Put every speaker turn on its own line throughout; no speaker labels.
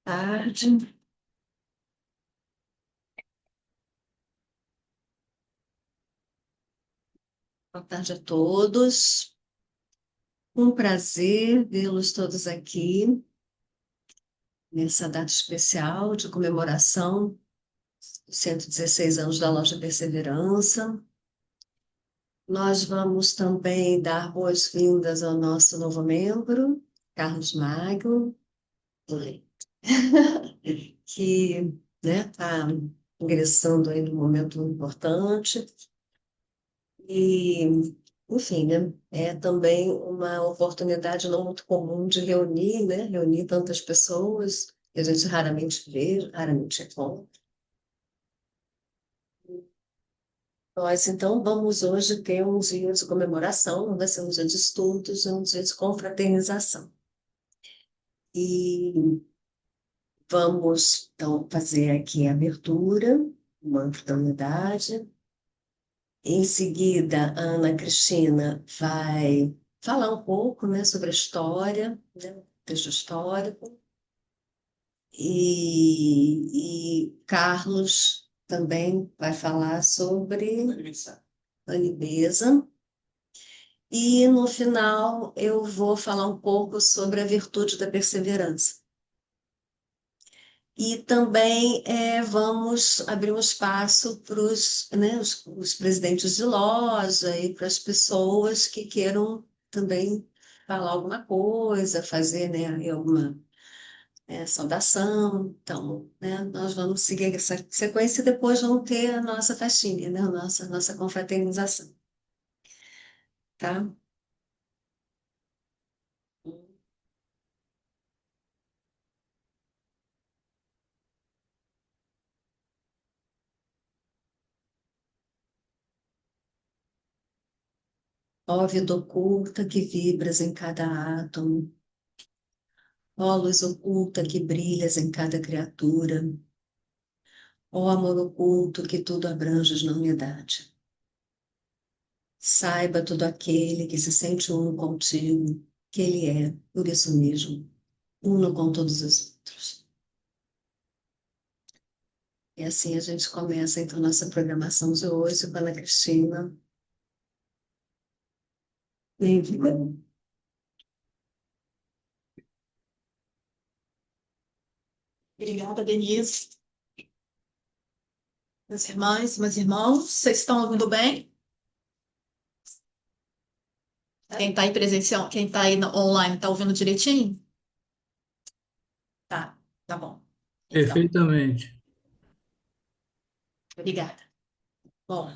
Tarde. Boa tarde a todos. Um prazer vê-los todos aqui nessa data especial de comemoração dos 116 anos da Loja Perseverança. Nós vamos também dar boas-vindas ao nosso novo membro, Carlos Magno, que está ingressando aí num momento importante. E, enfim, né, é também uma oportunidade não muito comum de reunir, né, reunir tantas pessoas que a gente raramente vê, raramente encontra. Nós, então, vamos hoje ter um dia de comemoração, não vai ser um dia de estudos, é um dia de confraternização. E vamos, então, fazer aqui a abertura, o manto da unidade. Em seguida, a Ana Cristina vai falar um pouco, né, sobre a história, né, texto histórico, e Carlos também vai falar sobre a Libeza. E no final eu vou falar um pouco sobre a virtude da perseverança. E também vamos abrir um espaço para os presidentes de loja e para as pessoas que queiram também falar alguma coisa, fazer, né, aí alguma saudação. Então, né, nós vamos seguir essa sequência e depois vamos ter a nossa festinha, né, a nossa confraternização. Tá? Ó vida oculta que vibras em cada átomo, ó luz oculta que brilhas em cada criatura, ó amor oculto que tudo abranges na unidade. Saiba todo aquele que se sente uno contigo, que ele é, por isso mesmo, uno com todos os outros. E assim a gente começa então nossa programação de hoje com a Ana Cristina. Bem-vinda.
Obrigada, Denise. Meus irmãs, meus irmãos, vocês estão ouvindo bem? Quem está aí presencial, quem está aí online, está ouvindo direitinho? Tá bom. Então,
Perfeitamente.
obrigada. Bom,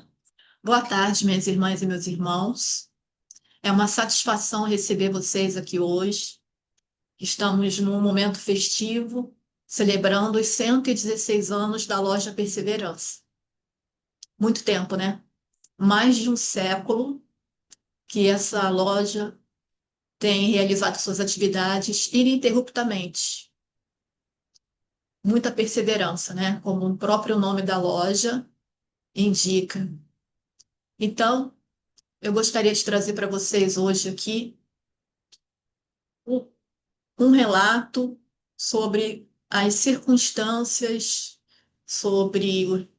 boa tarde, minhas irmãs e meus irmãos. É uma satisfação receber vocês aqui hoje. Estamos num momento festivo, celebrando os 116 anos da Loja Perseverança. Muito tempo, né? Mais de um século que essa loja tem realizado suas atividades ininterruptamente. Muita perseverança, né? Como o próprio nome da loja indica. Então, eu gostaria de trazer para vocês hoje aqui um um relato sobre as circunstâncias, sobre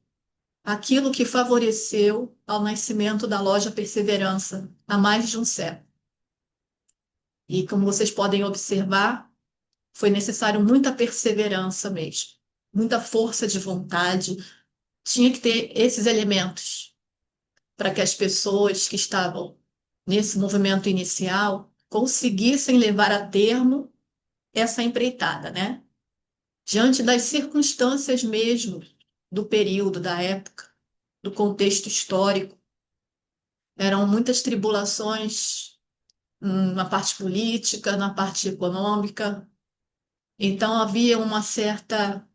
aquilo que favoreceu ao nascimento da loja Perseverança há mais de um século. E como vocês podem observar, foi necessário muita perseverança mesmo, muita força de vontade. Tinha que ter esses elementos para que as pessoas que estavam nesse movimento inicial conseguissem levar a termo essa empreitada, né? Diante das circunstâncias mesmo do período, da época, do contexto histórico, eram muitas tribulações na parte política, na parte econômica. Então havia uma certa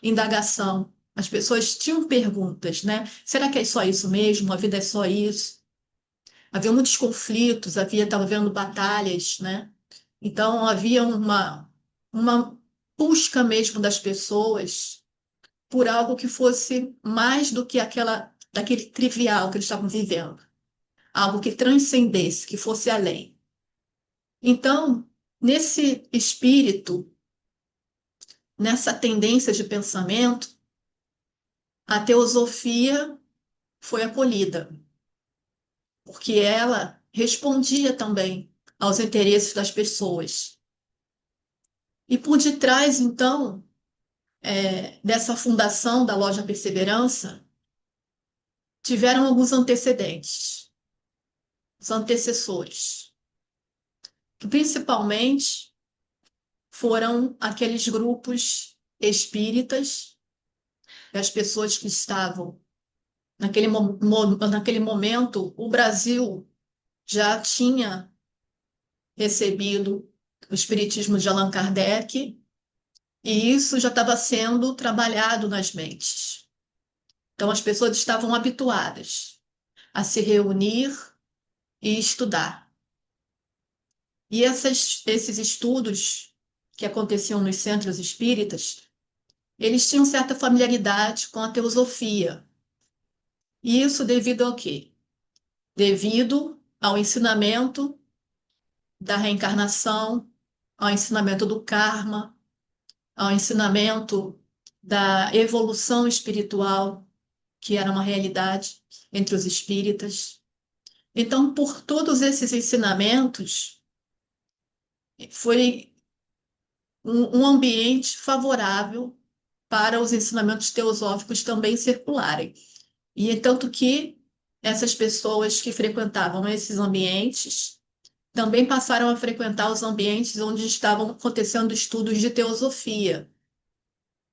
indagação. As pessoas tinham perguntas, né? Será que é só isso mesmo? A vida é só isso? Havia muitos conflitos, estava havendo batalhas, né? Então havia uma busca mesmo das pessoas por algo que fosse mais do que daquele trivial que eles estavam vivendo. algo que transcendesse, que fosse além. Então, nesse espírito, nessa tendência de pensamento, a teosofia foi acolhida, porque ela respondia também aos interesses das pessoas. E por detrás, então, dessa fundação da Loja Perseverança, tiveram alguns antecedentes, os antecessores, que principalmente foram aqueles grupos espíritas, as pessoas que estavam naquele momento, o Brasil já tinha recebido o espiritismo de Allan Kardec, e isso já estava sendo trabalhado nas mentes. Então, as pessoas estavam habituadas a se reunir e estudar. E esses estudos que aconteciam nos centros espíritas, eles tinham certa familiaridade com a teosofia. E isso devido ao quê? Devido ao ensinamento da reencarnação, ao ensinamento do karma, ao ensinamento da evolução espiritual, que era uma realidade entre os espíritas. Então, por todos esses ensinamentos, foi um ambiente favorável para os ensinamentos teosóficos também circularem. E tanto que essas pessoas que frequentavam esses ambientes também passaram a frequentar os ambientes onde estavam acontecendo estudos de teosofia.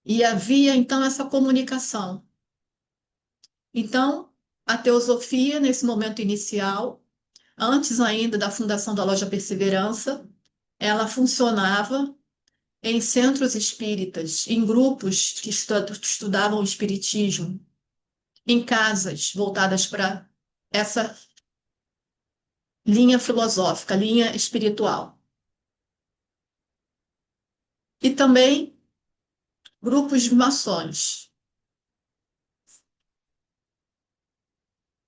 E havia, então, essa comunicação. Então, a teosofia, nesse momento inicial, antes ainda da fundação da Loja Perseverança, ela funcionava em centros espíritas, em grupos que estudavam o espiritismo, em casas voltadas para essa linha filosófica, linha espiritual. E também grupos de maçons.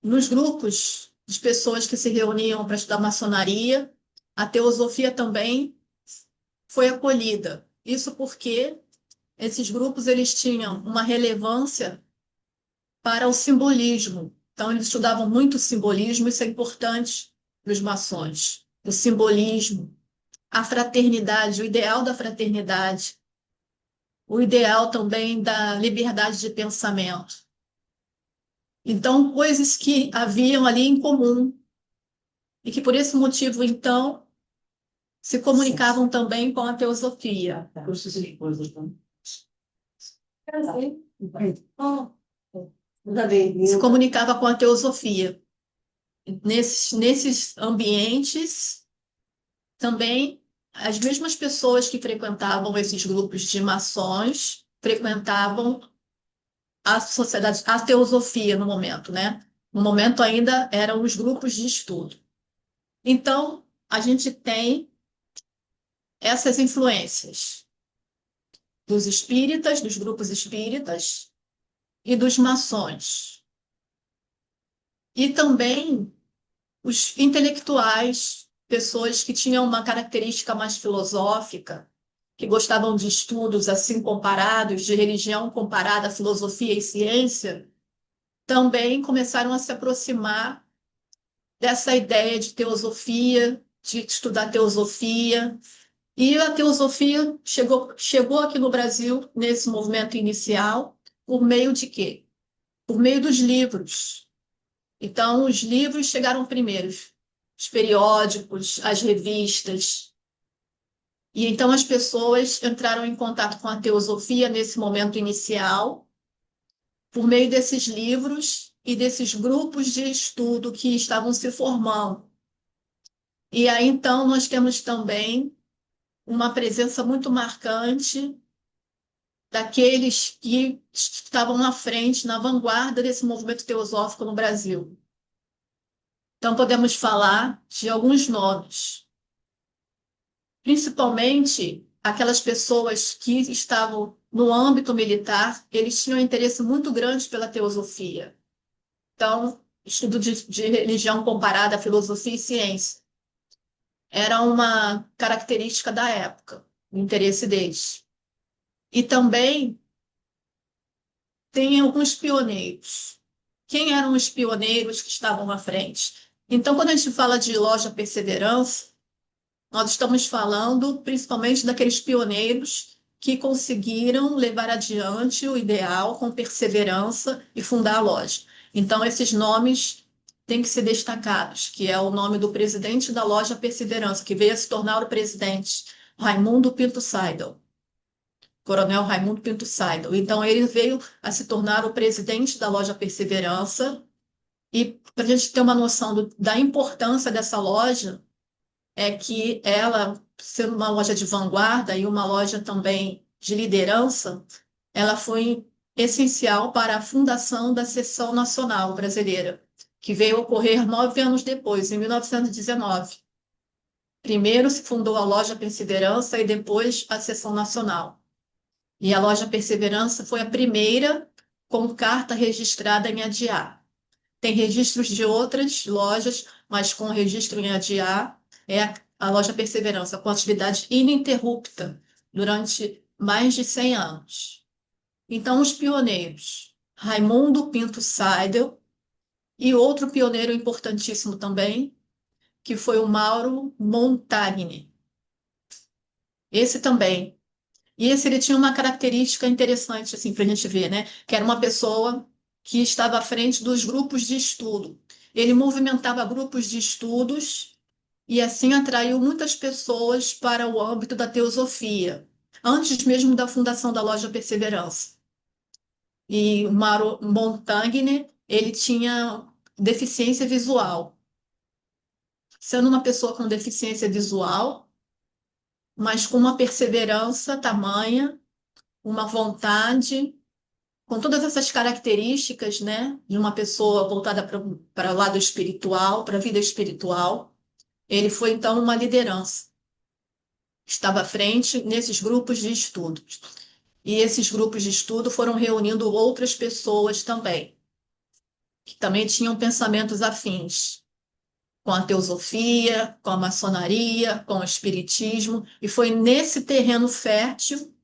Nos grupos de pessoas que se reuniam para estudar maçonaria, a teosofia também foi acolhida. Isso porque esses grupos eles tinham uma relevância para o simbolismo. Então, eles estudavam muito o simbolismo, isso é importante para os maçons. O simbolismo, a fraternidade, o ideal da fraternidade, o ideal também da liberdade de pensamento. Então, coisas que haviam ali em comum e que, por esse motivo, então, se comunicavam também com a teosofia. Se comunicava com a teosofia. Nesses ambientes, também as mesmas pessoas que frequentavam esses grupos de maçons frequentavam a sociedade, a teosofia no momento, né? No momento ainda eram os grupos de estudo. Então, a gente tem essas influências dos espíritas, dos grupos espíritas e dos maçons. E também os intelectuais, pessoas que tinham uma característica mais filosófica, que gostavam de estudos assim comparados, de religião comparada à filosofia e ciência, também começaram a se aproximar dessa ideia de teosofia, de estudar teosofia. E a teosofia chegou aqui no Brasil, nesse movimento inicial, por meio de quê? Por meio dos livros. Então, os livros chegaram primeiro, os periódicos, as revistas. E então as pessoas entraram em contato com a teosofia nesse momento inicial, por meio desses livros e desses grupos de estudo que estavam se formando. E aí, então, nós temos também uma presença muito marcante daqueles que estavam na frente, na vanguarda desse movimento teosófico no Brasil. Então, podemos falar de alguns nomes, principalmente aquelas pessoas que estavam no âmbito militar, eles tinham um interesse muito grande pela teosofia. Então, estudo de religião comparada à filosofia e ciência. Era uma característica da época, o interesse deles. E também tem alguns pioneiros. Quem eram os pioneiros que estavam à frente? Então, quando a gente fala de loja Perseverança, nós estamos falando principalmente daqueles pioneiros que conseguiram levar adiante o ideal com perseverança e fundar a loja. Então, esses nomes têm que ser destacados, que é o nome do presidente da loja Perseverança, que veio a se tornar o presidente, Raimundo Pinto Seidel. Coronel Raimundo Pinto Seidel. Então, ele veio a se tornar o presidente da loja Perseverança. E para a gente ter uma noção da importância dessa loja, é que ela, sendo uma loja de vanguarda e uma loja também de liderança, ela foi essencial para a fundação da Seção Nacional Brasileira, que veio a ocorrer 9 anos depois, em 1919. Primeiro se fundou a loja Perseverança e depois a Seção Nacional. E a loja Perseverança foi a primeira com carta registrada em ADA. Tem registros de outras lojas, mas com registro em ADA é a loja Perseverança, com atividade ininterrupta durante mais de 100 anos. Então, os pioneiros, Raimundo Pinto Seidel e outro pioneiro importantíssimo também, que foi o Mauro Montagni. Esse também. E esse ele tinha uma característica interessante assim para a gente ver, né? Que era uma pessoa que estava à frente dos grupos de estudo. Ele movimentava grupos de estudos e assim atraiu muitas pessoas para o âmbito da teosofia, antes mesmo da fundação da Loja Perseverança. E o Mauro Montagnier, ele tinha deficiência visual. Sendo uma pessoa com deficiência visual, mas com uma perseverança tamanha, uma vontade, com todas essas características, né, de uma pessoa voltada para o lado espiritual, para a vida espiritual, ele foi então uma liderança. Estava à frente nesses grupos de estudos. E esses grupos de estudo foram reunindo outras pessoas também, que também tinham pensamentos afins com a teosofia, com a maçonaria, com o espiritismo, e foi nesse terreno fértil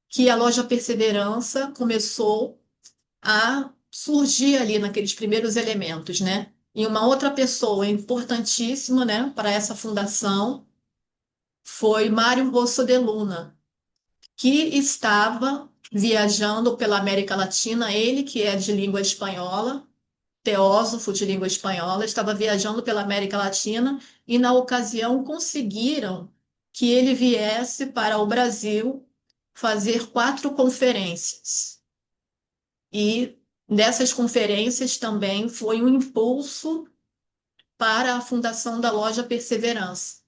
que a Loja Perseverança começou a surgir ali naqueles primeiros elementos, né? E uma outra pessoa importantíssima, né, para essa fundação foi Mário Rosso de Luna, que estava viajando pela América Latina, ele que é de língua espanhola, teósofo de língua espanhola, estava viajando pela América Latina e, na ocasião, conseguiram que ele viesse para o Brasil fazer 4 conferências. E nessas conferências também foi um impulso para a fundação da Loja Perseverança,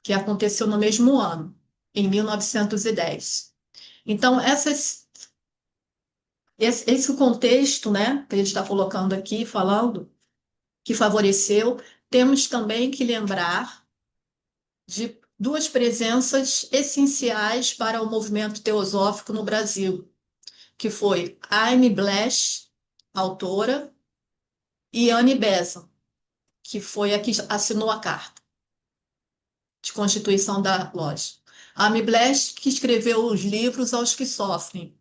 que aconteceu no mesmo ano, em 1910. Então, esse contexto, né, que a gente está colocando aqui, falando, que favoreceu, temos também que lembrar de duas presenças essenciais para o movimento teosófico no Brasil, que foi Aimee Blash, autora, e Annie Besant, que foi a que assinou a carta de constituição da loja. A Aimee Blash, que escreveu os livros Aos que Sofrem.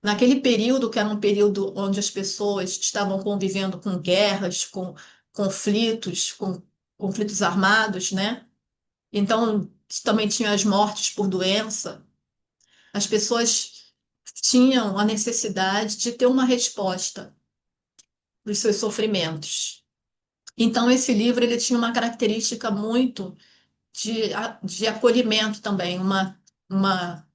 Naquele período, que era um período onde as pessoas estavam convivendo com guerras, com conflitos, com conflitos armados, né? Então, também tinha as mortes por doença. As pessoas tinham a necessidade de ter uma resposta para os seus sofrimentos. Então, esse livro ele tinha uma característica muito de acolhimento também,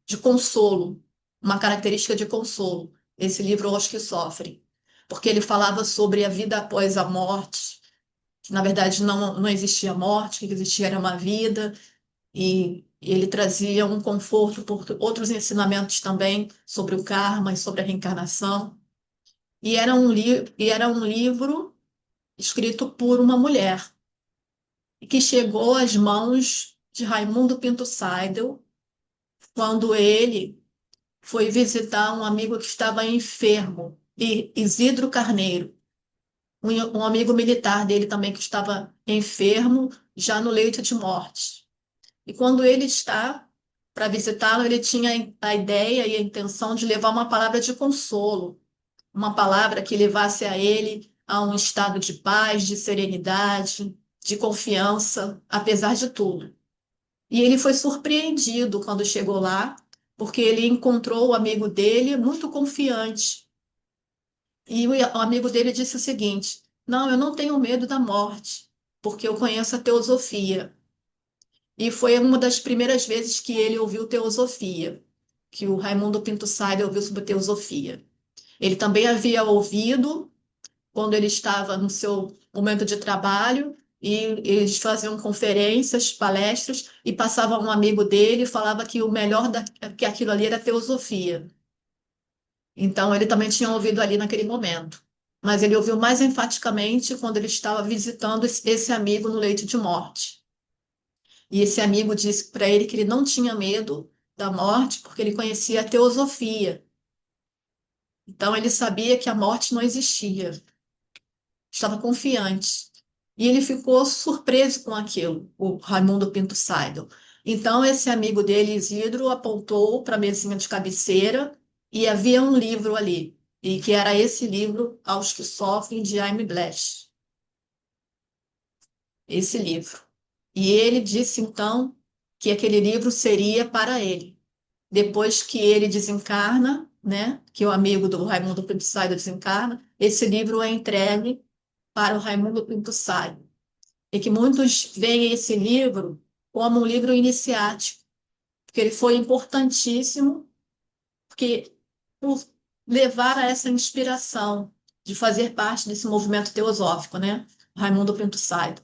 de consolo, uma característica de consolo. Esse livro, Os que Sofrem, porque ele falava sobre a vida após a morte, que na verdade não existia morte, o que existia era uma vida, e ele trazia um conforto por outros ensinamentos também sobre o karma e sobre a reencarnação. E era um livro escrito por uma mulher, e que chegou às mãos de Raimundo Pinto Seidel quando ele foi visitar um amigo que estava enfermo, e Isidro Carneiro. um amigo militar dele também que estava enfermo, já no leito de morte. E quando ele está para visitá-lo, ele tinha a ideia e a intenção de levar uma palavra de consolo, uma palavra que levasse a ele a um estado de paz, de serenidade, de confiança, apesar de tudo. E ele foi surpreendido quando chegou lá, porque ele encontrou o amigo dele muito confiante. E o amigo dele disse o seguinte: Não, eu não tenho medo da morte, porque eu conheço a teosofia. E foi uma das primeiras vezes que ele ouviu teosofia, que o Raimundo Pinto Salles ouviu sobre teosofia. Ele também havia ouvido quando ele estava no seu momento de trabalho, e eles faziam conferências, palestras, e passava um amigo dele e falava que o melhor que aquilo ali era teosofia. Então ele também tinha ouvido ali naquele momento. Mas ele ouviu mais enfaticamente quando ele estava visitando esse amigo no leito de morte. E esse amigo disse para ele que ele não tinha medo da morte porque ele conhecia a teosofia. Então ele sabia que a morte não existia. Estava confiante. E ele ficou surpreso com aquilo, o Raimundo Pinto Seidel. Então, esse amigo dele, Isidro, apontou para a mesinha de cabeceira e havia um livro ali, e que era esse livro, Aos que Sofrem, de Jaime Blash. Esse livro. E ele disse, então, que aquele livro seria para ele. Depois que ele desencarna, né, que o amigo do Raimundo Pinto Seidel desencarna, esse livro é entregue para o Raimundo Pinto Salles, e que muitos veem esse livro como um livro iniciático, porque ele foi importantíssimo, porque por levar a essa inspiração de fazer parte desse movimento teosófico, né? Raimundo Pinto Salles.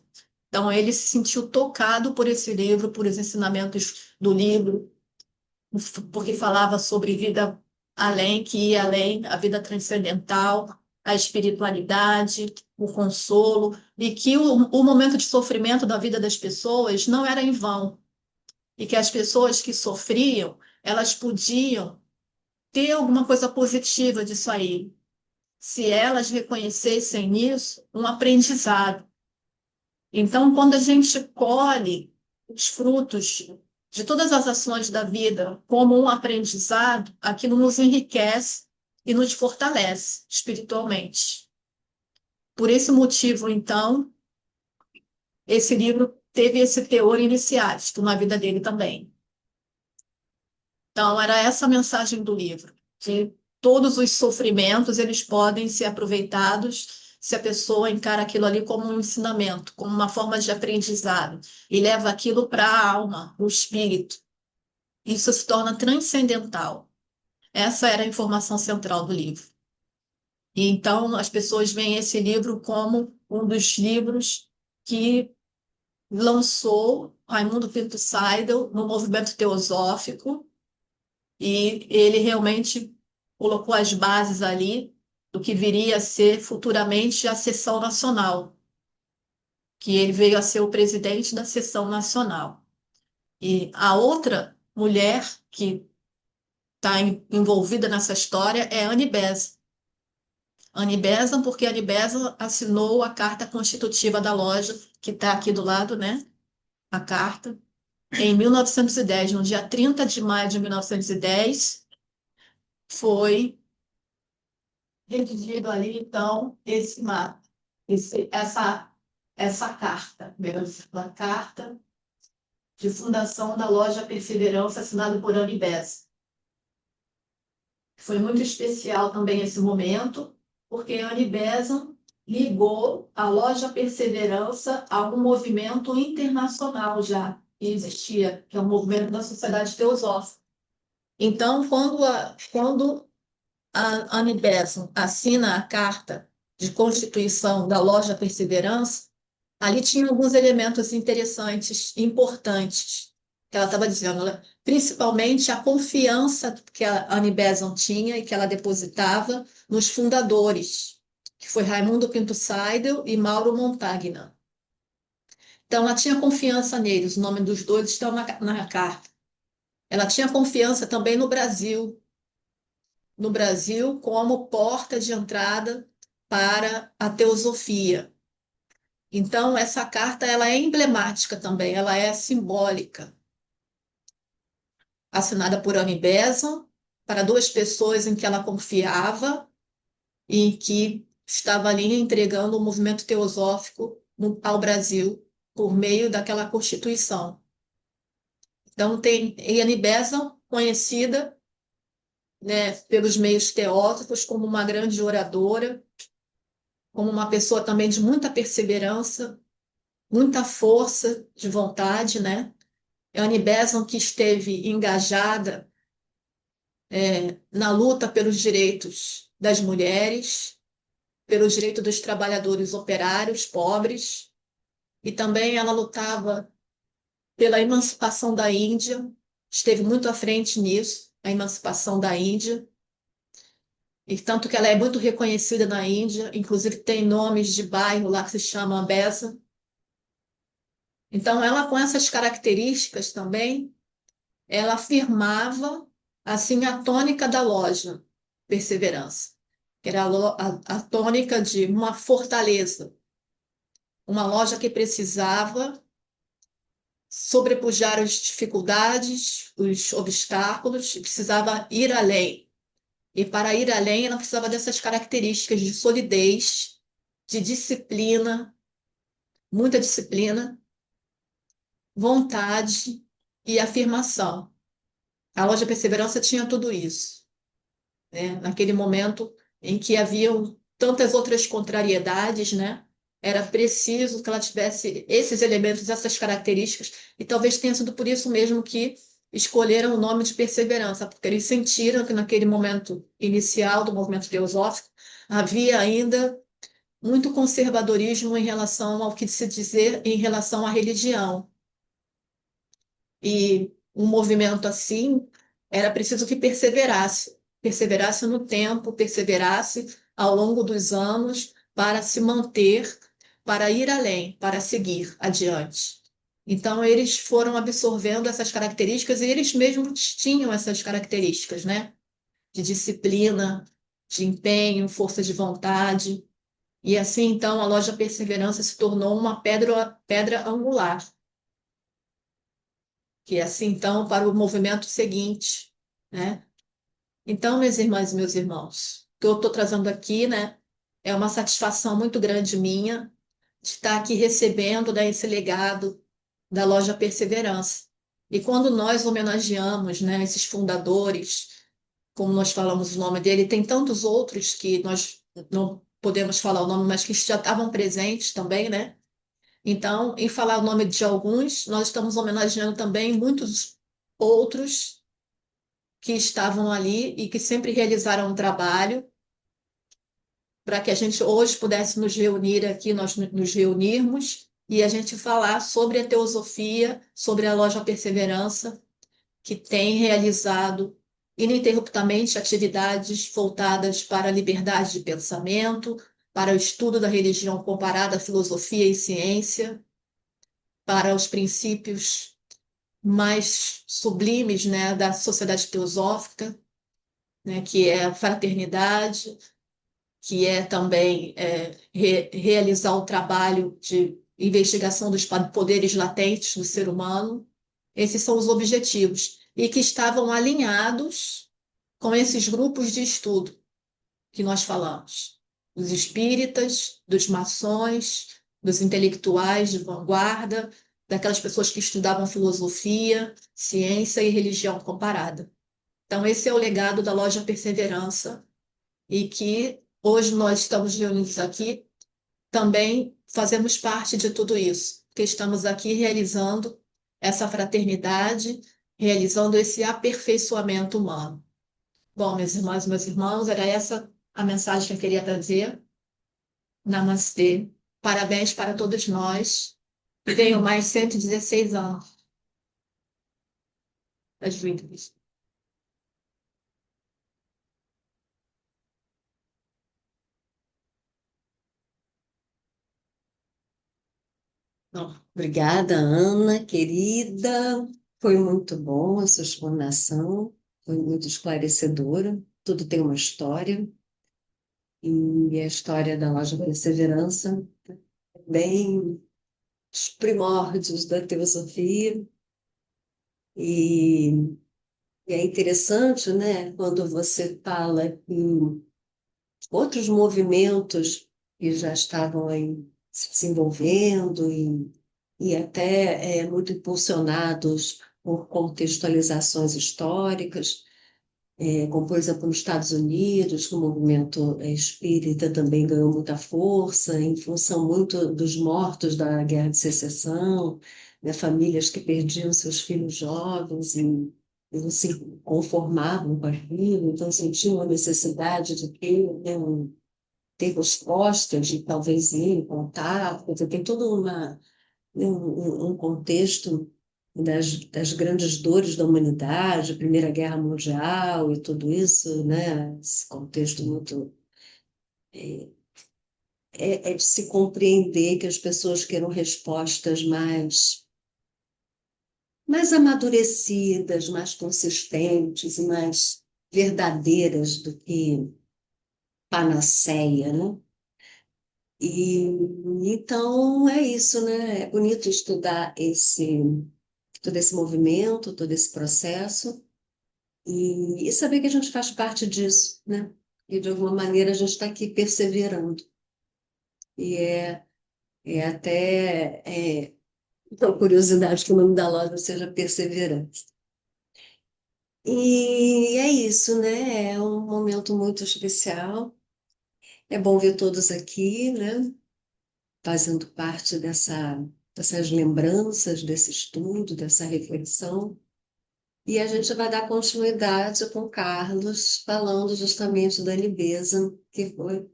Então ele se sentiu tocado por esse livro, por os ensinamentos do livro, porque falava sobre vida além, que ia além, a vida transcendental, a espiritualidade, o consolo, e que o momento de sofrimento da vida das pessoas não era em vão, e que as pessoas que sofriam, elas podiam ter alguma coisa positiva disso aí, se elas reconhecessem nisso um aprendizado. Então, quando a gente colhe os frutos de todas as ações da vida como um aprendizado, aquilo nos enriquece e nos fortalece espiritualmente. Por esse motivo, então, esse livro teve esse teor iniciático na vida dele também. Então, era essa a mensagem do livro, que todos os sofrimentos eles podem ser aproveitados se a pessoa encara aquilo ali como um ensinamento, como uma forma de aprendizado, e leva aquilo para a alma, o espírito. Isso se torna transcendental. Essa era a informação central do livro. E então as pessoas veem esse livro como um dos livros que lançou Raimundo Pinto Seidel no movimento teosófico, e ele realmente colocou as bases ali do que viria a ser futuramente a Seção Nacional, que ele veio a ser o presidente da Seção Nacional. E a outra mulher que está envolvida nessa história é Annie Besant. Annie Besant, porque Annie Besant assinou a carta constitutiva da loja, que está aqui do lado, né? A carta, em 1910, no dia 30 de maio de 1910, foi redigido ali, então, esse mapa, essa carta, mesmo, a carta de fundação da loja Perseverança, assinada por Annie Besant. Foi muito especial também esse momento, porque Annie Besant ligou a loja Perseverança a um movimento internacional já que existia, que é o movimento da Sociedade Teosófica. Então, quando a Annie Besant assina a carta de constituição da loja Perseverança, ali tinha alguns elementos interessantes, importantes, que ela estava dizendo, né? Principalmente a confiança que a Annie Besant tinha e que ela depositava nos fundadores, que foi Raimundo Pinto Seidel e Mauro Montagna. Então, ela tinha confiança neles, o nome dos dois estão na carta. Ela tinha confiança também no Brasil como porta de entrada para a teosofia. Então, essa carta ela é emblemática também, ela é simbólica, assinada por Annie Besant, para duas pessoas em que ela confiava e que estava ali entregando o movimento teosófico ao Brasil por meio daquela Constituição. Então, tem Annie Besant, conhecida, né, pelos meios teósofos como uma grande oradora, como uma pessoa também de muita perseverança, muita força de vontade, né? Annie Besant que esteve engajada na luta pelos direitos das mulheres, pelos direitos dos trabalhadores operários pobres, e também ela lutava pela emancipação da Índia, esteve muito à frente nisso, a emancipação da Índia, e tanto que ela é muito reconhecida na Índia, inclusive tem nomes de bairro lá que se chama Besa. Então, ela com essas características também, ela afirmava assim a tônica da loja Perseverança, que era a tônica de uma fortaleza, uma loja que precisava sobrepujar as dificuldades, os obstáculos, e precisava ir além. E para ir além, ela precisava dessas características de solidez, de disciplina, muita disciplina, vontade e afirmação. A loja Perseverança tinha tudo isso, né? Naquele momento em que haviam tantas outras contrariedades, né? Era preciso que ela tivesse esses elementos, essas características, e talvez tenha sido por isso mesmo que escolheram o nome de Perseverança, porque eles sentiram que naquele momento inicial do movimento teosófico havia ainda muito conservadorismo em relação ao que se dizer em relação à religião. E um movimento assim era preciso que perseverasse, perseverasse no tempo, perseverasse ao longo dos anos para se manter, para ir além, para seguir adiante. Então eles foram absorvendo essas características e eles mesmos tinham essas características, né? De disciplina, de empenho, força de vontade. E assim, então, a loja Perseverança se tornou uma pedra angular que é assim, então, para o movimento seguinte, né? Então, minhas irmãs e meus irmãos, o que eu estou trazendo aqui, né, é uma satisfação muito grande minha de estar aqui recebendo, né, esse legado da loja Perseverança. E quando nós homenageamos, né, esses fundadores, como nós falamos o nome dele, tem tantos outros que nós não podemos falar o nome, mas que já estavam presentes também, né? Então, em falar o nome de alguns, nós estamos homenageando também muitos outros que estavam ali e que sempre realizaram um trabalho para que a gente hoje pudesse nos reunir aqui, nós nos reunirmos e a gente falar sobre a teosofia, sobre a Loja Perseverança, que tem realizado ininterruptamente atividades voltadas para a liberdade de pensamento, para o estudo da religião comparada à filosofia e ciência, para os princípios mais sublimes, né, da sociedade teosófica, né, que é a fraternidade, que é também realizar o trabalho de investigação dos poderes latentes do ser humano. Esses são os objetivos, e que estavam alinhados com esses grupos de estudo que nós falamos, dos espíritas, dos maçons, dos intelectuais de vanguarda, daquelas pessoas que estudavam filosofia, ciência e religião comparada. Então, esse é o legado da Loja Perseverança e que hoje nós estamos reunidos aqui, também fazemos parte de tudo isso, que estamos aqui realizando essa fraternidade, realizando esse aperfeiçoamento humano. Bom, minhas irmãs e meus irmãos, era essa a mensagem que eu queria trazer. Namastê. Parabéns para todos nós que tenham mais 116 anos das vidas.
Não, obrigada, Ana, querida. Foi muito bom a sua explanação, foi muito esclarecedora. Tudo tem uma história. e a história da Loja Perseverança, bem os primórdios da teosofia, e, e é interessante, né, quando você fala em outros movimentos que já estavam aí se desenvolvendo e até muito impulsionados por contextualizações históricas, como por exemplo nos Estados Unidos, que o movimento espírita também ganhou muita força em função muito dos mortos da Guerra de Secessão, né, famílias que perdiam seus filhos jovens e não se conformavam com aquilo, então sentiam a necessidade de ter, né, ter respostas e talvez ir em contato, quer dizer, tem toda um contexto das grandes dores da humanidade, a Primeira Guerra Mundial e tudo isso, né? Esse contexto muito é de se compreender que as pessoas queiram respostas mais amadurecidas, mais consistentes e mais verdadeiras do que panaceia, né? E então é isso, né? É bonito estudar todo esse movimento, todo esse processo e saber que a gente faz parte disso, né? E de alguma maneira a gente está aqui perseverando. E é até uma curiosidade que o nome da loja seja Perseverança. E é isso, né? É um momento muito especial. É bom ver todos aqui, né? Fazendo parte dessas lembranças, desse estudo, dessa reflexão. E a gente vai dar continuidade com o Carlos, falando justamente da Libeza, que foi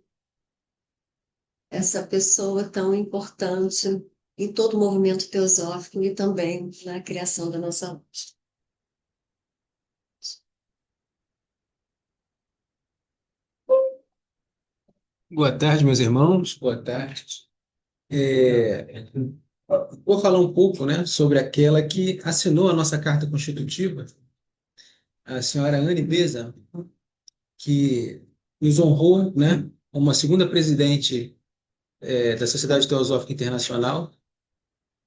essa pessoa tão importante em todo o movimento teosófico e também na criação da nossa arte.
Boa tarde, meus irmãos. Boa tarde. É, vou falar um pouco, né, sobre aquela que assinou a nossa Carta Constitutiva, a senhora Anne Beza, que nos honrou, né, como a segunda presidente, da Sociedade Teosófica Internacional,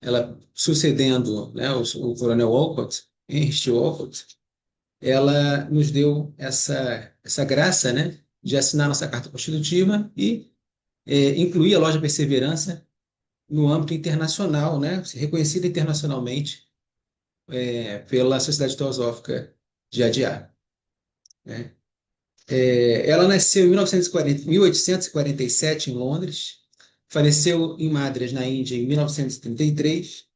ela sucedendo, né, o Coronel Walcott, Henry T. Walcott. Ela nos deu essa graça, né, de assinar nossa Carta Constitutiva e incluir a Loja Perseverança no âmbito internacional, né, reconhecida internacionalmente pela Sociedade Teosófica de Adiá, né? Ela nasceu em 1940, 1847 em Londres, faleceu em Madras, na Índia, em 1933.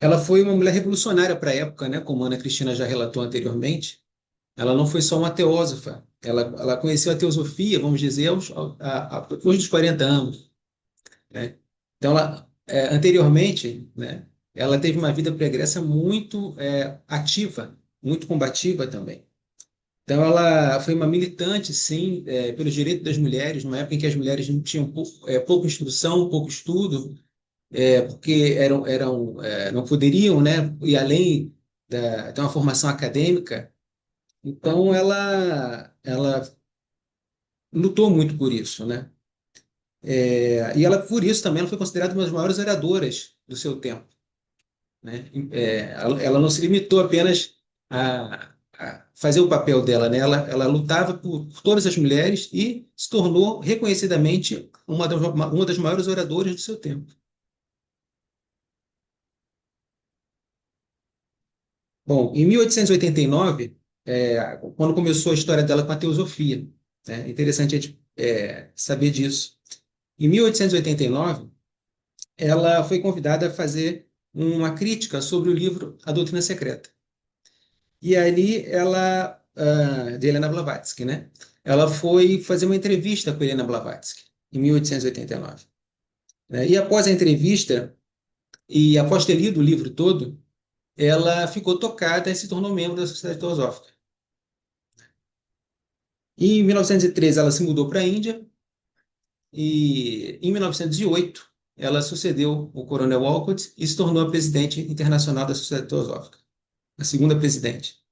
Ela foi uma mulher revolucionária para a época, né, como a Ana Cristina já relatou anteriormente. Ela não foi só uma teósofa, ela conheceu a teosofia, vamos dizer, depois dos 40 anos, né? Então, anteriormente, né, ela teve uma vida pregressa muito ativa, muito combativa também. Então, ela foi uma militante, sim, pelos direitos das mulheres, numa época em que as mulheres não tinham pouca instrução, pouco estudo, porque não poderiam, né, ir além de uma formação acadêmica. Então, ela lutou muito por isso, né? E ela, por isso também, ela foi considerada uma das maiores oradoras do seu tempo, né? Ela não se limitou apenas a fazer o papel dela, né? Ela lutava por todas as mulheres e se tornou reconhecidamente uma das maiores oradoras do seu tempo. Bom, em 1889, quando começou a história dela com a teosofia, né? É interessante a gente saber disso. Em 1889, ela foi convidada a fazer uma crítica sobre o livro A Doutrina Secreta. E ali de Helena Blavatsky, né? Ela foi fazer uma entrevista com Helena Blavatsky, em 1889. Né? E após a entrevista, e após ter lido o livro todo, ela ficou tocada e se tornou membro da Sociedade Teosófica. E em 1913, ela se mudou para a Índia, e em 1908, ela sucedeu o Coronel Walcott e se tornou a presidente internacional da Sociedade Teosófica, a segunda presidente.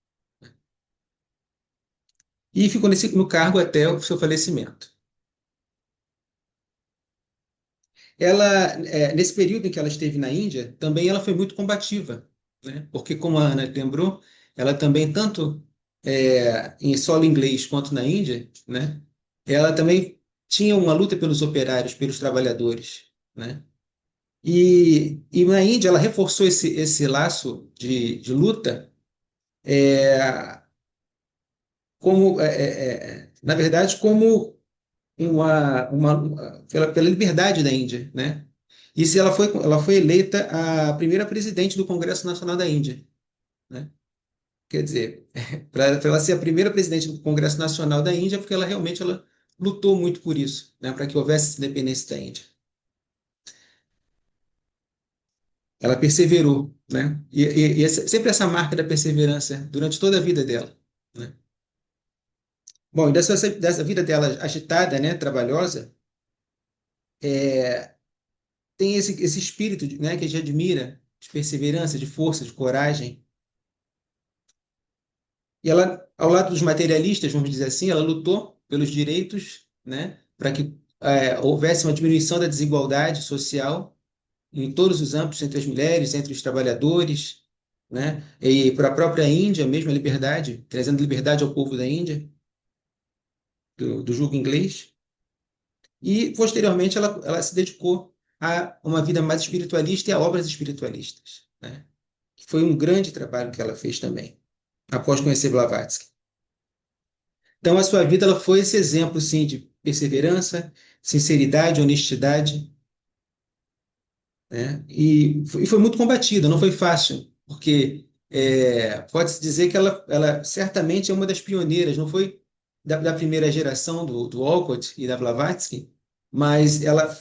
e ficou no cargo até o seu falecimento. Nesse período em que ela esteve na Índia, também ela foi muito combativa, né? Porque, como a Ana lembrou, ela também, tanto em solo inglês quanto na Índia, né? Ela também tinha uma luta pelos operários, pelos trabalhadores, né? E na Índia ela reforçou esse laço de luta, é, na verdade, como pela liberdade da Índia, né? E se ela foi eleita a primeira presidente do Congresso Nacional da Índia, né? Quer dizer, para ela ser a primeira presidente do Congresso Nacional da Índia, porque ela lutou muito por isso, né? Para que houvesse independência da Índia. Ela perseverou, né? Sempre essa marca da perseverança durante toda a vida dela, né? Bom, e dessa vida dela agitada, né, trabalhosa, é, tem esse espírito, né, que a gente admira, de perseverança, de força, de coragem. E ela, ao lado dos materialistas, vamos dizer assim, ela lutou pelos direitos, né, para que houvesse uma diminuição da desigualdade social em todos os âmbitos, entre as mulheres, entre os trabalhadores, né, e para a própria Índia, mesmo a liberdade, trazendo liberdade ao povo da Índia, do jugo inglês. E, posteriormente, ela se dedicou a uma vida mais espiritualista e a obras espiritualistas, né? Foi um grande trabalho que ela fez também, após conhecer Blavatsky. Então, a sua vida ela foi esse exemplo, sim, de perseverança, sinceridade, honestidade, né? E foi muito combatida, não foi fácil, porque pode-se dizer que ela certamente é uma das pioneiras, não foi da primeira geração do Alcott e da Blavatsky, mas ela,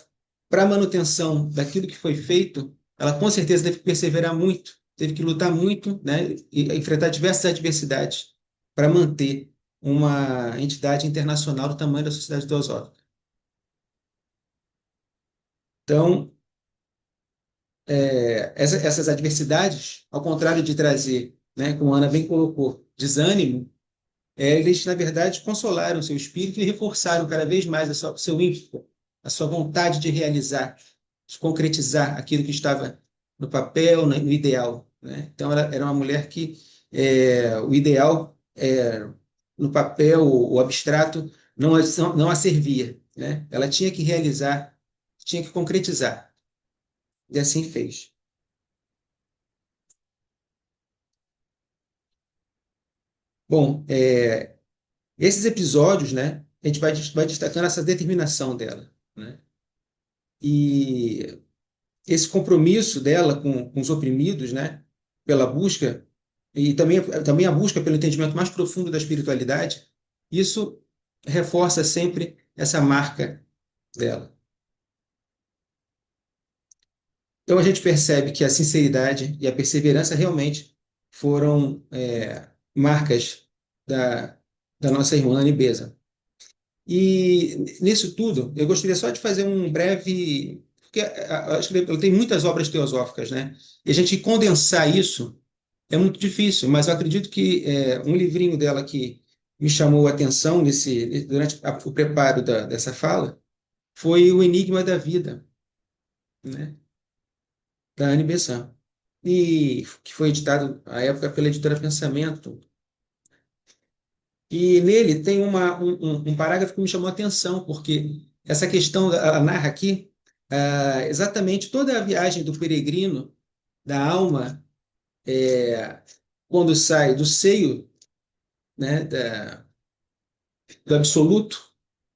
para a manutenção daquilo que foi feito, ela com certeza teve que perseverar muito, teve que lutar muito, né, e enfrentar diversas adversidades para manter uma entidade internacional do tamanho da Sociedade Teosófica. Então, essas adversidades, ao contrário de trazer, né, como a Ana bem colocou, desânimo, eles, na verdade, consolaram o seu espírito e reforçaram cada vez mais o seu ímpeto, a sua vontade de realizar, de concretizar aquilo que estava no papel, no ideal, né? Então, ela era uma mulher que o ideal, no papel, o abstrato, não a servia, né? Ela tinha que realizar, tinha que concretizar, e assim fez. Bom, esses episódios, né, a gente vai destacando essa determinação dela, né? E esse compromisso dela com os oprimidos, né, pela busca, e também a busca pelo entendimento mais profundo da espiritualidade, isso reforça sempre essa marca dela. Então a gente percebe que a sinceridade e a perseverança realmente foram marcas da, da nossa irmã Anibesa. E nisso tudo, eu gostaria só de fazer um breve. Porque acho que ele tem muitas obras teosóficas, né? E a gente condensar isso é muito difícil, mas eu acredito que um livrinho dela que me chamou a atenção durante o preparo dessa fala foi O Enigma da Vida, né? Da Anne Besant. E que foi editado à época pela editora Pensamento. E nele tem um parágrafo que me chamou a atenção, porque essa questão, ela narra aqui exatamente toda a viagem do peregrino, da alma, quando sai do seio, né, do absoluto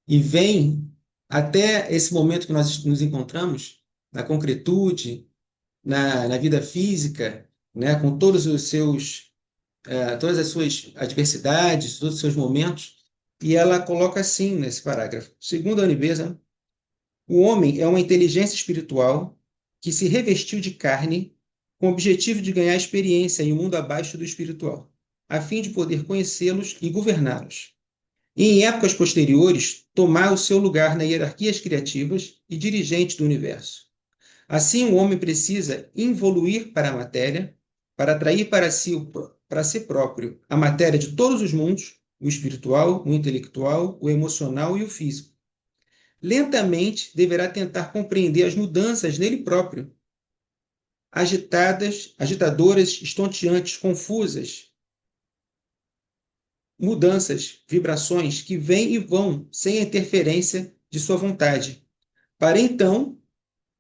e vem até esse momento que nós nos encontramos, na concretude, na vida física, né, com todas as suas adversidades, todos os seus momentos, e ela coloca assim nesse parágrafo. Segundo a Unibesa, o homem é uma inteligência espiritual que se revestiu de carne com o objetivo de ganhar experiência em um mundo abaixo do espiritual, a fim de poder conhecê-los e governá-los. E, em épocas posteriores, tomar o seu lugar nas hierarquias criativas e dirigentes do universo. Assim, o homem precisa involuir para a matéria, para atrair para si próprio a matéria de todos os mundos, o espiritual, o intelectual, o emocional e o físico. Lentamente deverá tentar compreender as mudanças nele próprio, agitadas, agitadoras, estonteantes, confusas, mudanças, vibrações que vêm e vão sem a interferência de sua vontade, para então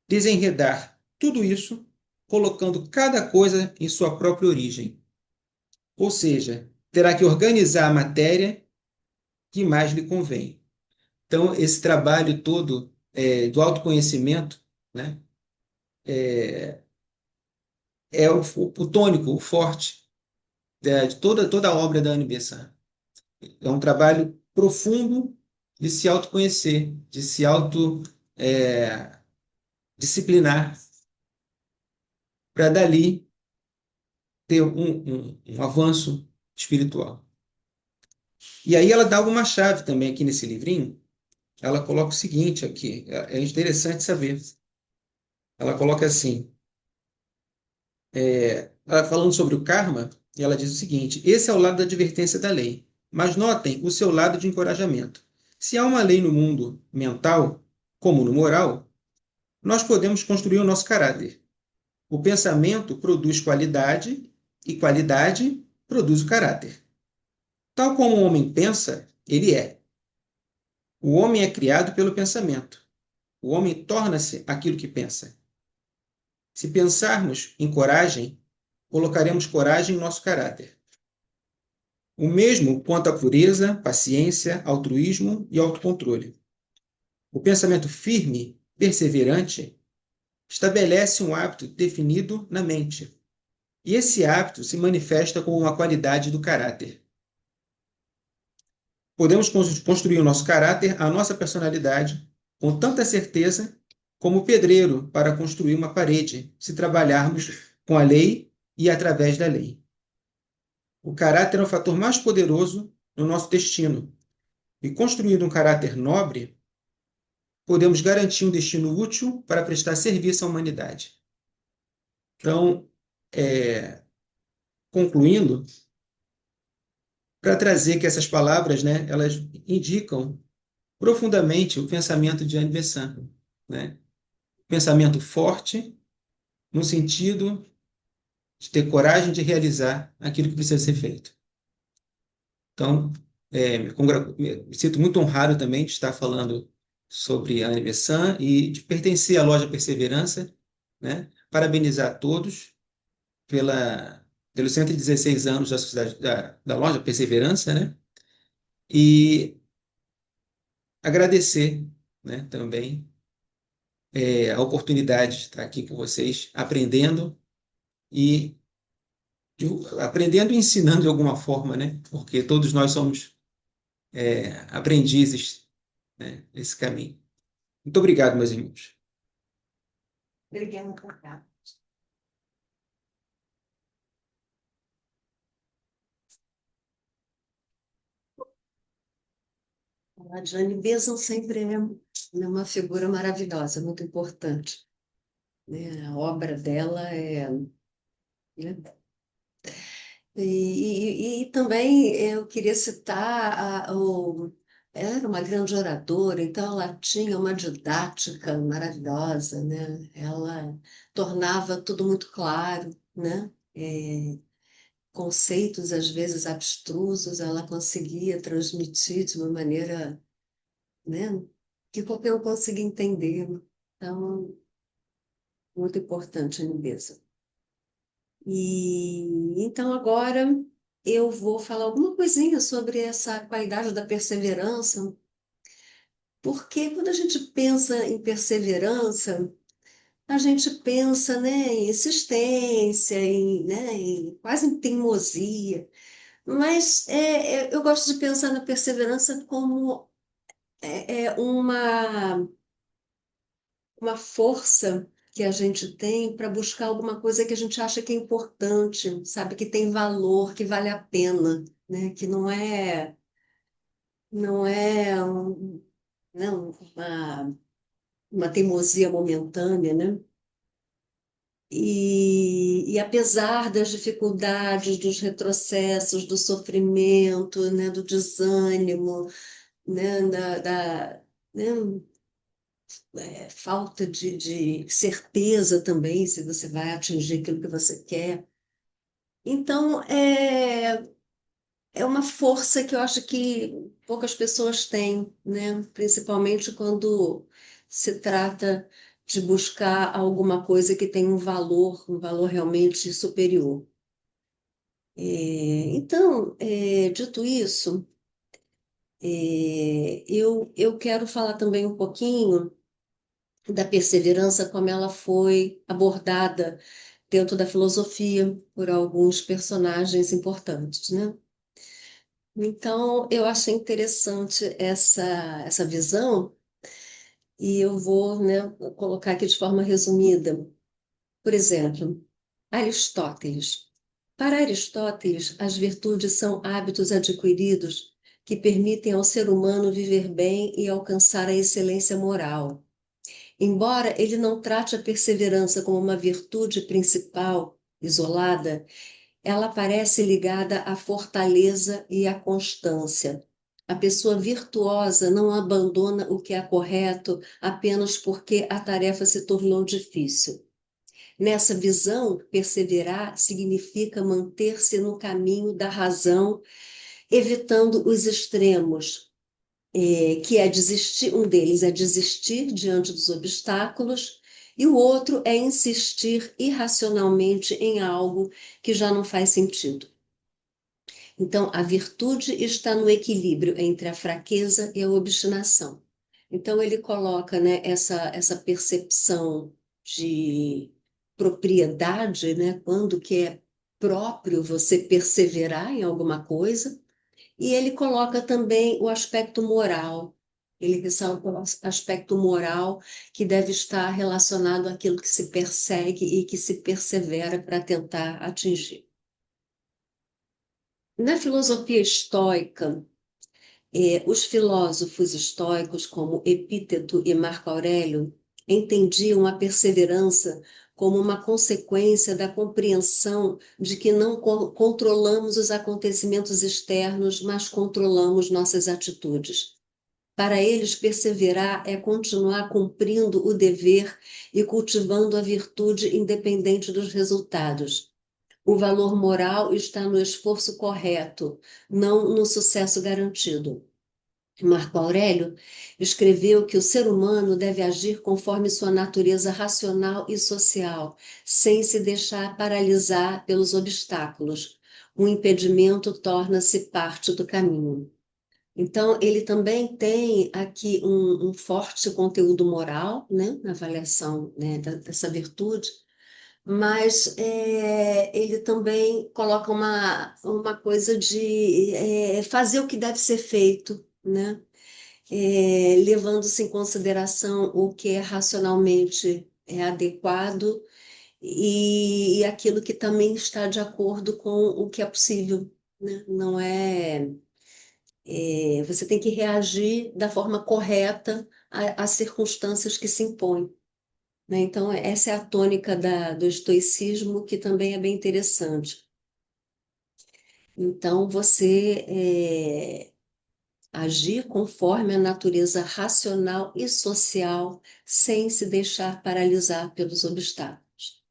desenredar tudo isso, colocando cada coisa em sua própria origem. Ou seja, terá que organizar a matéria que mais lhe convém. Então, esse trabalho todo do autoconhecimento, né, é o tônico, o forte de toda a obra da Anne Besant. É um trabalho profundo de se autoconhecer, de se disciplinar, para dali ter um avanço espiritual. E aí ela dá alguma chave também aqui nesse livrinho. Ela coloca o seguinte aqui, é interessante saber. Ela coloca assim, ela falando sobre o karma, ela diz o seguinte: esse é o lado da advertência da lei. Mas notem o seu lado de encorajamento. Se há uma lei no mundo mental, como no moral, nós podemos construir o nosso caráter. O pensamento produz qualidade e qualidade produz o caráter. Tal como o homem pensa, ele é. O homem é criado pelo pensamento. O homem torna-se aquilo que pensa. Se pensarmos em coragem, colocaremos coragem em nosso caráter. O mesmo quanto à pureza, paciência, altruísmo e autocontrole. O pensamento firme, perseverante, estabelece um hábito definido na mente. E esse hábito se manifesta como uma qualidade do caráter. Podemos construir o nosso caráter, a nossa personalidade, com tanta certeza como o pedreiro para construir uma parede, se trabalharmos com a lei e através da lei. O caráter é o fator mais poderoso no nosso destino. E construindo um caráter nobre, podemos garantir um destino útil para prestar serviço à humanidade. Então, concluindo, para trazer que essas palavras, né, elas indicam profundamente o pensamento de Anne Besant, né? Pensamento forte, no sentido de ter coragem de realizar aquilo que precisa ser feito. Então, me sinto muito honrado também de estar falando sobre a Anne Besant e de pertencer à Loja Perseverança, né? Parabenizar a todos pelos 116 anos da, sociedade, da Loja Perseverança, né? E agradecer, né, também a oportunidade de estar aqui com vocês, e aprendendo e ensinando de alguma forma, né? Porque todos nós somos aprendizes, né, nesse caminho. Muito obrigado, meus irmãos.
Obrigada. A Jane Besant sempre é uma figura maravilhosa, muito importante, né? A obra dela né? E também eu queria citar ela era uma grande oradora, então ela tinha uma didática maravilhosa, né? Ela tornava tudo muito claro, né? Conceitos às vezes abstrusos, ela conseguia transmitir de uma maneira, né, que qualquer um consiga entender. Então, muito importante a limpeza. E então agora eu vou falar alguma coisinha sobre essa qualidade da perseverança, porque quando a gente pensa em perseverança, a gente pensa, né, em insistência, quase em teimosia. Mas eu gosto de pensar na perseverança como uma força que a gente tem para buscar alguma coisa que a gente acha que é importante, sabe, que tem valor, que vale a pena, né? Que não é né, uma, uma, teimosia momentânea, né? E apesar das dificuldades, dos retrocessos, do sofrimento, né, do desânimo, né, né, falta de certeza também se você vai atingir aquilo que você quer. Então, é uma força que eu acho que poucas pessoas têm, né? Principalmente quando se trata de buscar alguma coisa que tem um valor realmente superior. Então, dito isso, eu quero falar também um pouquinho da perseverança, como ela foi abordada dentro da filosofia por alguns personagens importantes, né? Então, eu achei interessante essa visão e eu vou, né, colocar aqui de forma resumida. Por exemplo, Aristóteles. Para Aristóteles, as virtudes são hábitos adquiridos que permitem ao ser humano viver bem e alcançar a excelência moral. Embora ele não trate a perseverança como uma virtude principal, isolada, ela parece ligada à fortaleza e à constância. A pessoa virtuosa não abandona o que é correto apenas porque a tarefa se tornou difícil. Nessa visão, perseverar significa manter-se no caminho da razão, evitando os extremos, que é desistir, um deles é desistir diante dos obstáculos, e o outro é insistir irracionalmente em algo que já não faz sentido. Então, a virtude está no equilíbrio entre a fraqueza e a obstinação. Então, ele coloca, né, essa percepção de propriedade, né, quando que é próprio você perseverar em alguma coisa, e ele coloca também o aspecto moral. Ele ressalta o aspecto moral que deve estar relacionado àquilo que se persegue e que se persevera para tentar atingir. Na filosofia estoica, os filósofos estoicos, como Epíteto e Marco Aurélio, entendiam a perseverança como uma consequência da compreensão de que não controlamos os acontecimentos externos, mas controlamos nossas atitudes. Para eles, perseverar é continuar cumprindo o dever e cultivando a virtude independente dos resultados. O valor moral está no esforço correto, não no sucesso garantido. Marco Aurélio escreveu que o ser humano deve agir conforme sua natureza racional e social, sem se deixar paralisar pelos obstáculos. O impedimento torna-se parte do caminho. Então, ele também tem aqui um forte conteúdo moral, né, na avaliação, né, dessa virtude, mas ele também coloca uma coisa de fazer o que deve ser feito, né? Levando-se em consideração o que é racionalmente adequado e aquilo que também está de acordo com o que é possível, né? Não você tem que reagir da forma correta às circunstâncias que se impõem, né? Então, essa é a tônica do estoicismo, que também é bem interessante. Então, você agir conforme a natureza racional e social, sem se deixar paralisar pelos obstáculos.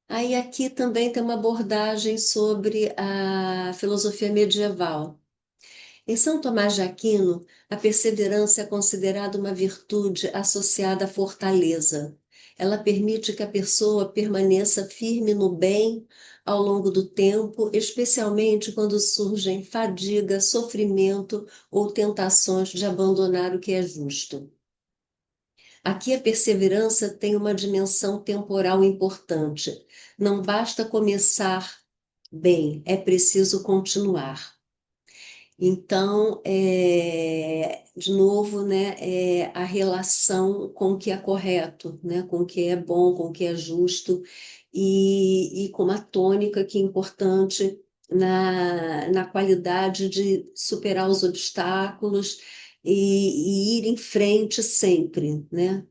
Aí aqui também tem uma abordagem sobre a filosofia medieval. Em São Tomás de Aquino, a perseverança é considerada uma virtude associada à fortaleza. Ela permite que a pessoa permaneça firme no bem ao longo do tempo, especialmente quando surgem fadiga, sofrimento ou tentações de abandonar o que é justo. Aqui a perseverança tem uma dimensão temporal importante. Não basta começar bem, é preciso continuar. Então, de novo, né, a relação com o que é correto, né, com o que é bom, com o que é justo, e com uma tônica que é importante na qualidade de superar os obstáculos e ir em frente sempre, né?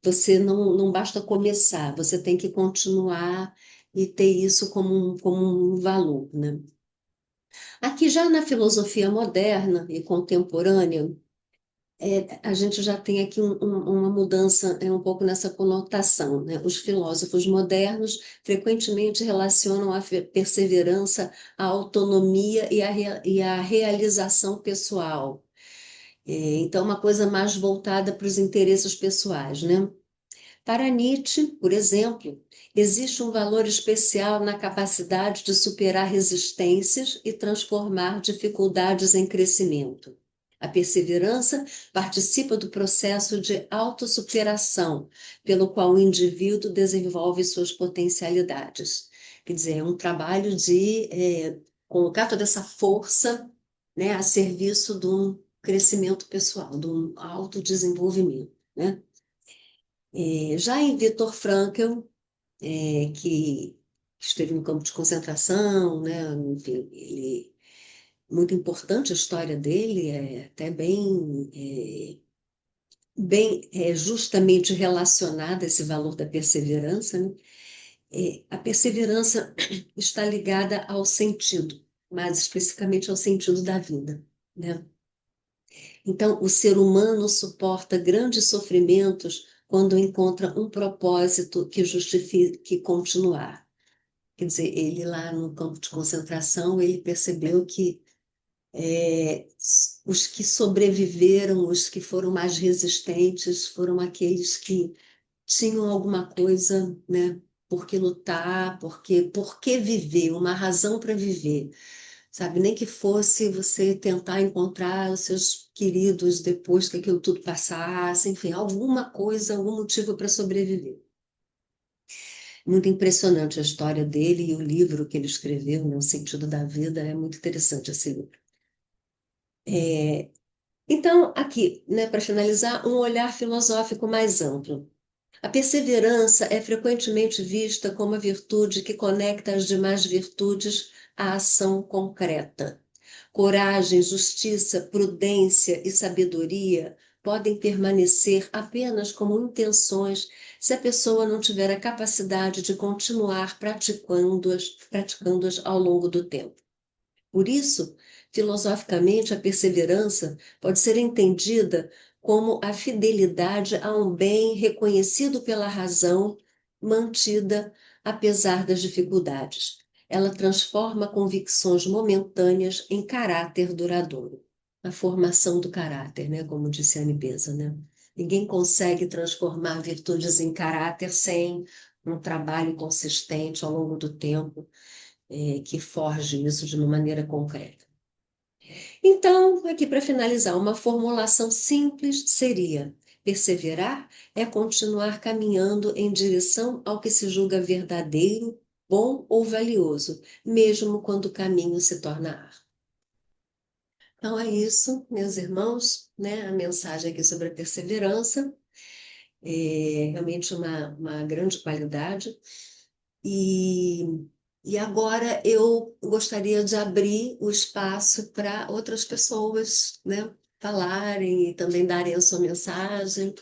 você não basta começar, você tem que continuar e ter isso como um valor, né? Aqui já na filosofia moderna e contemporânea, a gente já tem aqui uma mudança um pouco nessa conotação, né? Os filósofos modernos frequentemente relacionam a perseverança à autonomia e à realização pessoal. Então, uma coisa mais voltada para os interesses pessoais, né? Para Nietzsche, por exemplo, existe um valor especial na capacidade de superar resistências e transformar dificuldades em crescimento. A perseverança participa do processo de autossuperação, pelo qual o indivíduo desenvolve suas potencialidades. Quer dizer, é um trabalho de colocar toda essa força, né, a serviço de um crescimento pessoal, de um autodesenvolvimento, né? Já em Viktor Frankl, que esteve no campo de concentração, né? Enfim, muito importante a história dele, é até bem justamente relacionada a esse valor da perseverança, né? A perseverança está ligada ao sentido, mais especificamente ao sentido da vida, né? Então, o ser humano suporta grandes sofrimentos quando encontra um propósito que justifique continuar. Quer dizer, ele lá no campo de concentração, ele percebeu que os que sobreviveram, os que foram mais resistentes, foram aqueles que tinham alguma coisa, né, por que lutar, por que viver, uma razão para viver, sabe? Nem que fosse você tentar encontrar os seus queridos depois que aquilo tudo passasse, enfim, alguma coisa, algum motivo para sobreviver. Muito impressionante a história dele e o livro que ele escreveu, né, O Sentido da Vida, é muito interessante esse livro. Então, aqui, né, para finalizar, um olhar filosófico mais amplo. A perseverança é frequentemente vista como a virtude que conecta as demais virtudes à ação concreta. Coragem, justiça, prudência e sabedoria podem permanecer apenas como intenções se a pessoa não tiver a capacidade de continuar praticando-as ao longo do tempo. Por isso, filosoficamente, a perseverança pode ser entendida como a fidelidade a um bem reconhecido pela razão, mantida apesar das dificuldades. Ela transforma convicções momentâneas em caráter duradouro. A formação do caráter, né? Como disse Anne Beza, né? Ninguém consegue transformar virtudes em caráter sem um trabalho consistente ao longo do tempo, que forge isso de uma maneira concreta. Então, aqui para finalizar, uma formulação simples seria: perseverar é continuar caminhando em direção ao que se julga verdadeiro, bom ou valioso, mesmo quando o caminho se torna árduo. Então é isso, meus irmãos, né? A mensagem aqui sobre a perseverança é realmente uma grande qualidade. E agora eu gostaria de abrir o espaço para outras pessoas, né, falarem e também darem a sua mensagem.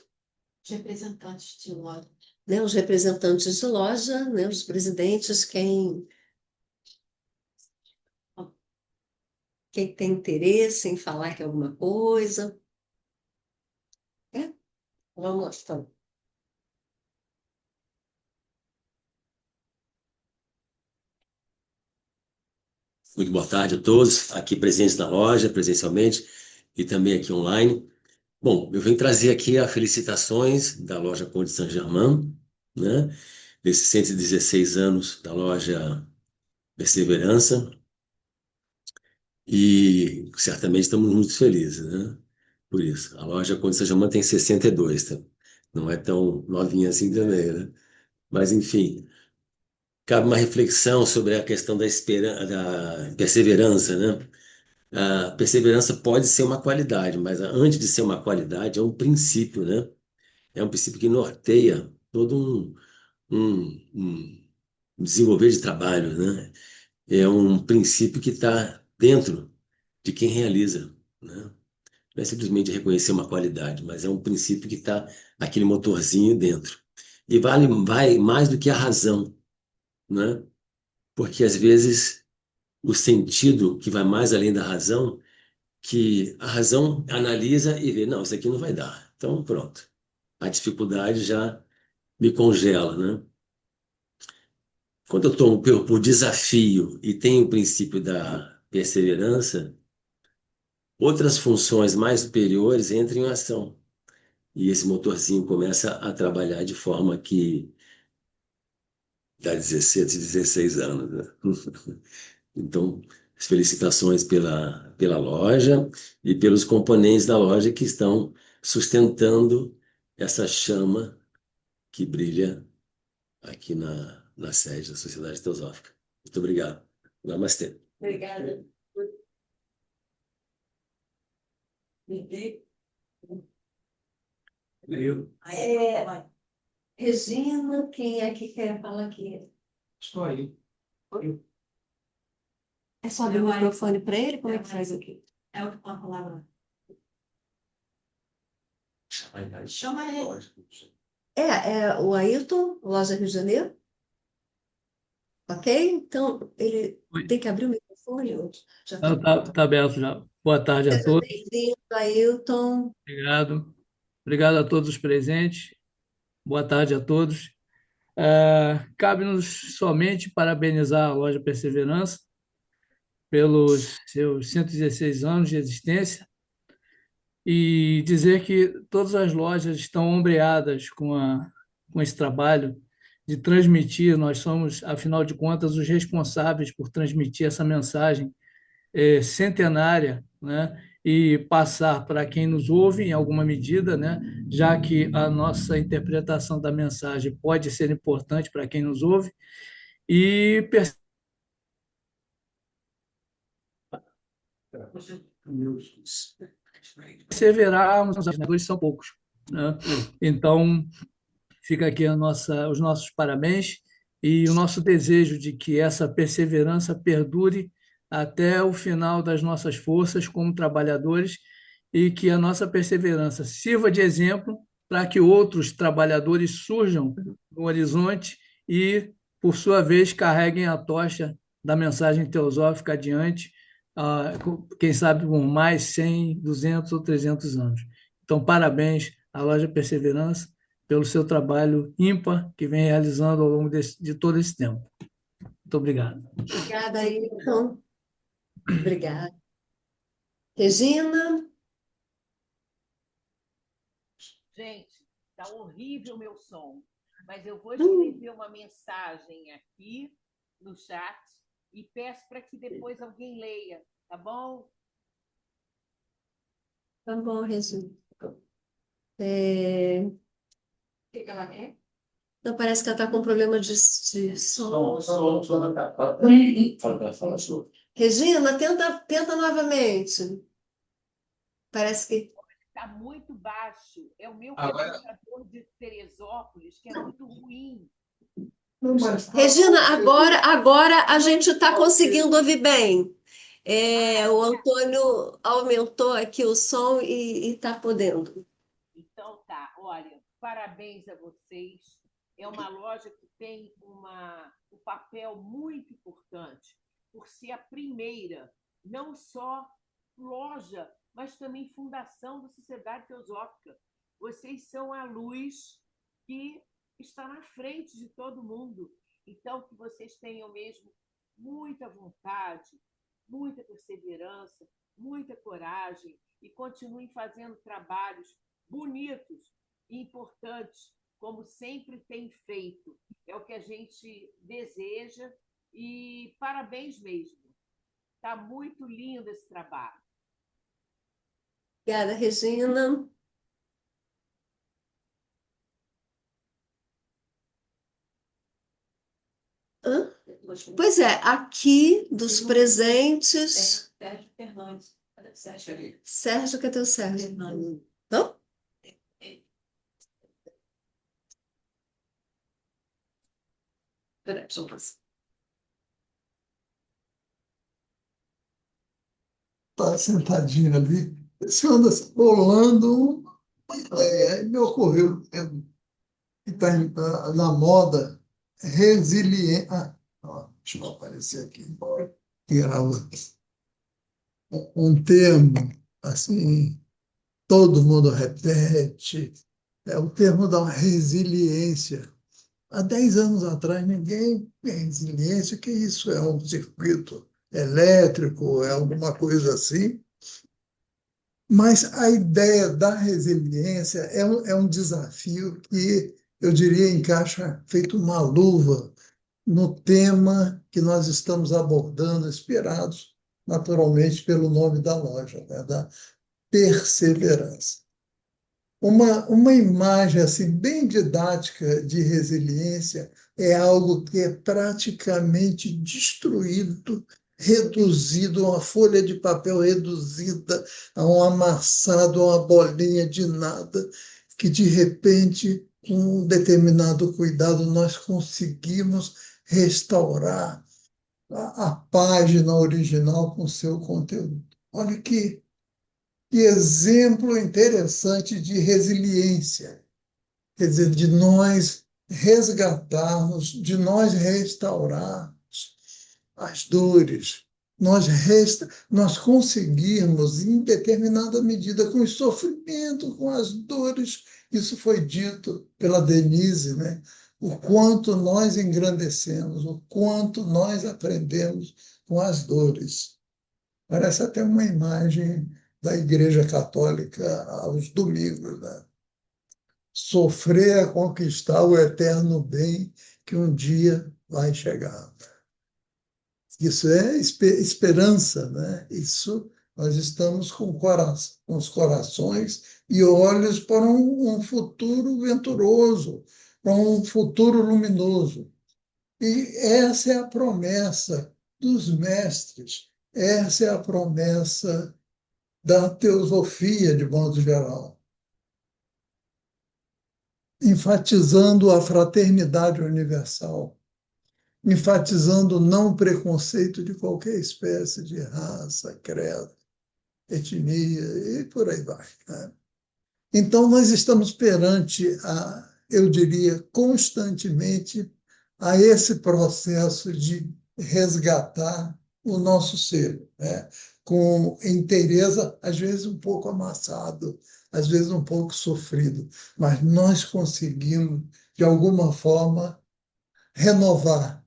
Os representantes de loja.
Né, os representantes de loja, né, os presidentes, quem tem interesse em falar aqui alguma coisa. Vamos lá, então.
Muito boa tarde a todos, aqui presentes na loja, presencialmente, e também aqui online. Bom, eu venho trazer aqui as felicitações da loja Conde Saint-Germain, né? Desses 116 anos da loja Perseverança, e certamente estamos muito felizes, né? Por isso. A loja Conde Saint-Germain tem 62, tá? Não é tão novinha assim também, né? Mas, enfim, cabe uma reflexão sobre a questão da perseverança, né? A perseverança pode ser uma qualidade, mas antes de ser uma qualidade, é um princípio, né? É um princípio que norteia todo um desenvolver de trabalho, né? É um princípio que está dentro de quem realiza, né? Não é simplesmente reconhecer uma qualidade, mas é um princípio que está aquele motorzinho dentro. E vai mais do que a razão, né? Porque às vezes o sentido que vai mais além da razão, que a razão analisa e vê, não, isso aqui não vai dar. Então, pronto. A dificuldade já me congela, né? Quando eu tomo por desafio e tenho o princípio da perseverança, outras funções mais superiores entram em ação. E esse motorzinho começa a trabalhar de forma que dá 17, 16 anos, né? Então, as felicitações pela loja e pelos componentes da loja que estão sustentando essa chama que brilha aqui na sede da Sociedade Teosófica. Muito obrigado. Namastê.
Obrigada. É, Regina, quem é que quer falar aqui?
Estou aí.
É só abrir o microfone para ele? Como é que faz aqui?
É o que com a palavra. Chama ele.
É o Ailton, Loja Rio de Janeiro? Ok? Então, ele
Oi.
tem que abrir o microfone? Ou já
Ah,
tá?
tá aberto já. Boa tarde a
Seja
todos.
bem-vindo, Ailton.
Obrigado. Obrigado a todos os presentes. Boa tarde a todos. Cabe-nos somente parabenizar a loja Perseverança pelos seus 116 anos de existência e dizer que todas as lojas estão ombreadas com esse trabalho de transmitir. Nós somos, afinal de contas, os responsáveis por transmitir essa mensagem centenária, né? E passar para quem nos ouve, em alguma medida, né? Já que a nossa interpretação da mensagem pode ser importante para quem nos ouve, e perseverarmos, os treinadores são poucos, né? Então, fica aqui os nossos parabéns e o nosso desejo de que essa perseverança perdure até o final das nossas forças como trabalhadores e que a nossa perseverança sirva de exemplo para que outros trabalhadores surjam no horizonte e, por sua vez, carreguem a tocha da mensagem teosófica adiante, quem sabe por mais 100, 200 ou 300 anos. Então, parabéns à Loja Perseverança pelo seu trabalho ímpar que vem realizando ao longo de todo esse tempo. Muito obrigado.
Obrigada, Ailton. Obrigada. Regina?
Gente, tá horrível o meu som, mas eu vou escrever uma mensagem aqui no chat e peço para que depois alguém leia, tá bom?
Tá bom, Regina. É,
O que ela quer?
Não, parece que ela está com problema de som. Regina, tenta novamente. Parece que.
Está muito baixo. É o meu
Agora-
computador de Teresópolis, que é muito ruim.
Regina, agora a gente está conseguindo ouvir bem. O Antônio aumentou aqui o som e está podendo.
Então tá, olha, parabéns a vocês. É uma loja que tem um papel muito importante por ser a primeira, não só loja, mas também fundação da Sociedade Teosófica. Vocês são a luz que está na frente de todo mundo. Então, que vocês tenham mesmo muita vontade, muita perseverança, muita coragem e continuem fazendo trabalhos bonitos e importantes, como sempre tem feito. É o que a gente deseja e parabéns mesmo. Está muito lindo esse trabalho.
Obrigada, Regina. Hã? Pois é, aqui dos presentes.
Sérgio Fernandes.
Sérgio, cadê o Sérgio? Não? Peraí, deixa eu passar.
Tá sentadinho ali. Esse anda se rolando uma ideia. Aí me ocorreu um termo que está na moda, resiliência. Deixa eu aparecer aqui. Grava. Um termo, assim, todo mundo repete, é o termo da resiliência. Há 10 anos atrás, ninguém tem resiliência, que isso é um circuito elétrico, é alguma coisa assim. Mas a ideia da resiliência é um desafio que, eu diria, encaixa feito uma luva no tema que nós estamos abordando, inspirados naturalmente pelo nome da loja, né, da perseverança. Uma imagem assim bem didática de resiliência é algo que é praticamente destruído, reduzido a uma folha de papel reduzida, a um amassado, a uma bolinha de nada, que de repente, com um determinado cuidado, nós conseguimos restaurar a página original com seu conteúdo. Olha que exemplo interessante de resiliência, quer dizer, de nós resgatarmos, de nós restaurarmos as dores, nós conseguirmos, em determinada medida, com o sofrimento, com as dores, isso foi dito pela Denise, né? O quanto nós engrandecemos, o quanto nós aprendemos com as dores. Parece até uma imagem da Igreja Católica aos domingos, né? Sofrer é conquistar o eterno bem que um dia vai chegar. Isso é esperança, né? Isso nós estamos com os corações e olhos para um futuro venturoso, para um futuro luminoso. E essa é a promessa dos mestres, essa é a promessa da teosofia, de modo geral, enfatizando a fraternidade universal, enfatizando o não preconceito de qualquer espécie de raça, credo, etnia e por aí vai, né? Então, nós estamos perante, eu diria, constantemente a esse processo de resgatar o nosso ser, né? Com inteireza, às vezes um pouco amassado, às vezes um pouco sofrido, mas nós conseguimos, de alguma forma, renovar,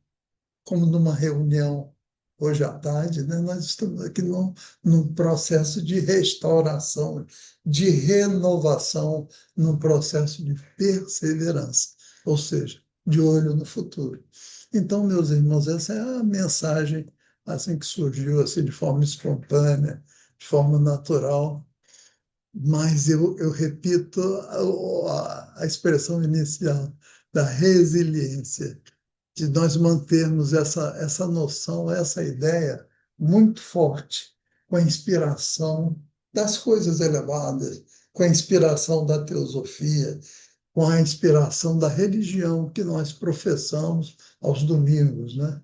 como numa reunião hoje à tarde, né? Nós estamos aqui num processo de restauração, de renovação, num processo de perseverança, ou seja, de olho no futuro. Então, meus irmãos, essa é a mensagem assim que surgiu assim de forma espontânea, de forma natural, mas eu repito a expressão inicial da resiliência, de nós mantermos essa noção, essa ideia muito forte, com a inspiração das coisas elevadas, com a inspiração da teosofia, com a inspiração da religião que nós professamos aos domingos, né?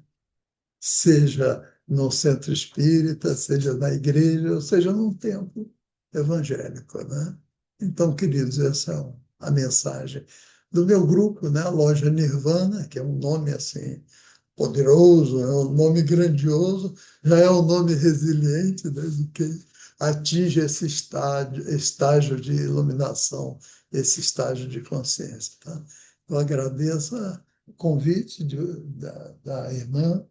Seja no centro espírita, seja na igreja, ou seja num templo evangélico, né? Então, queridos, essa é a mensagem do meu grupo, né? A Loja Nirvana, que é um nome assim poderoso, é um nome grandioso, já é um nome resiliente, né? Do que atinge esse estágio de iluminação, esse estágio de consciência, tá? Eu agradeço o convite da irmã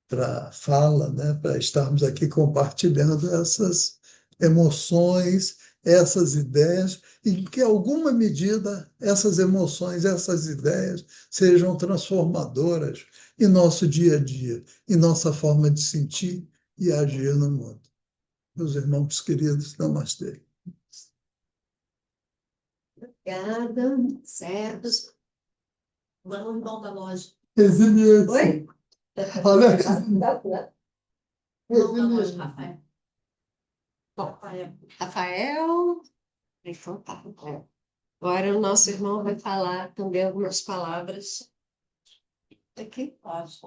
para a fala, né, para estarmos aqui compartilhando essas emoções, essas ideias, e em que, em alguma medida, essas emoções, essas ideias sejam transformadoras em nosso dia a dia, em nossa forma de sentir e agir no mundo. Meus irmãos queridos, namastê.
Obrigada, certos. Vamos em volta da loja.
Resiliência.
Oi?
Olha,
Não, da loja, Rafael.
Rafael. Então tá. Agora o nosso irmão vai falar também algumas palavras. Aqui? Pode.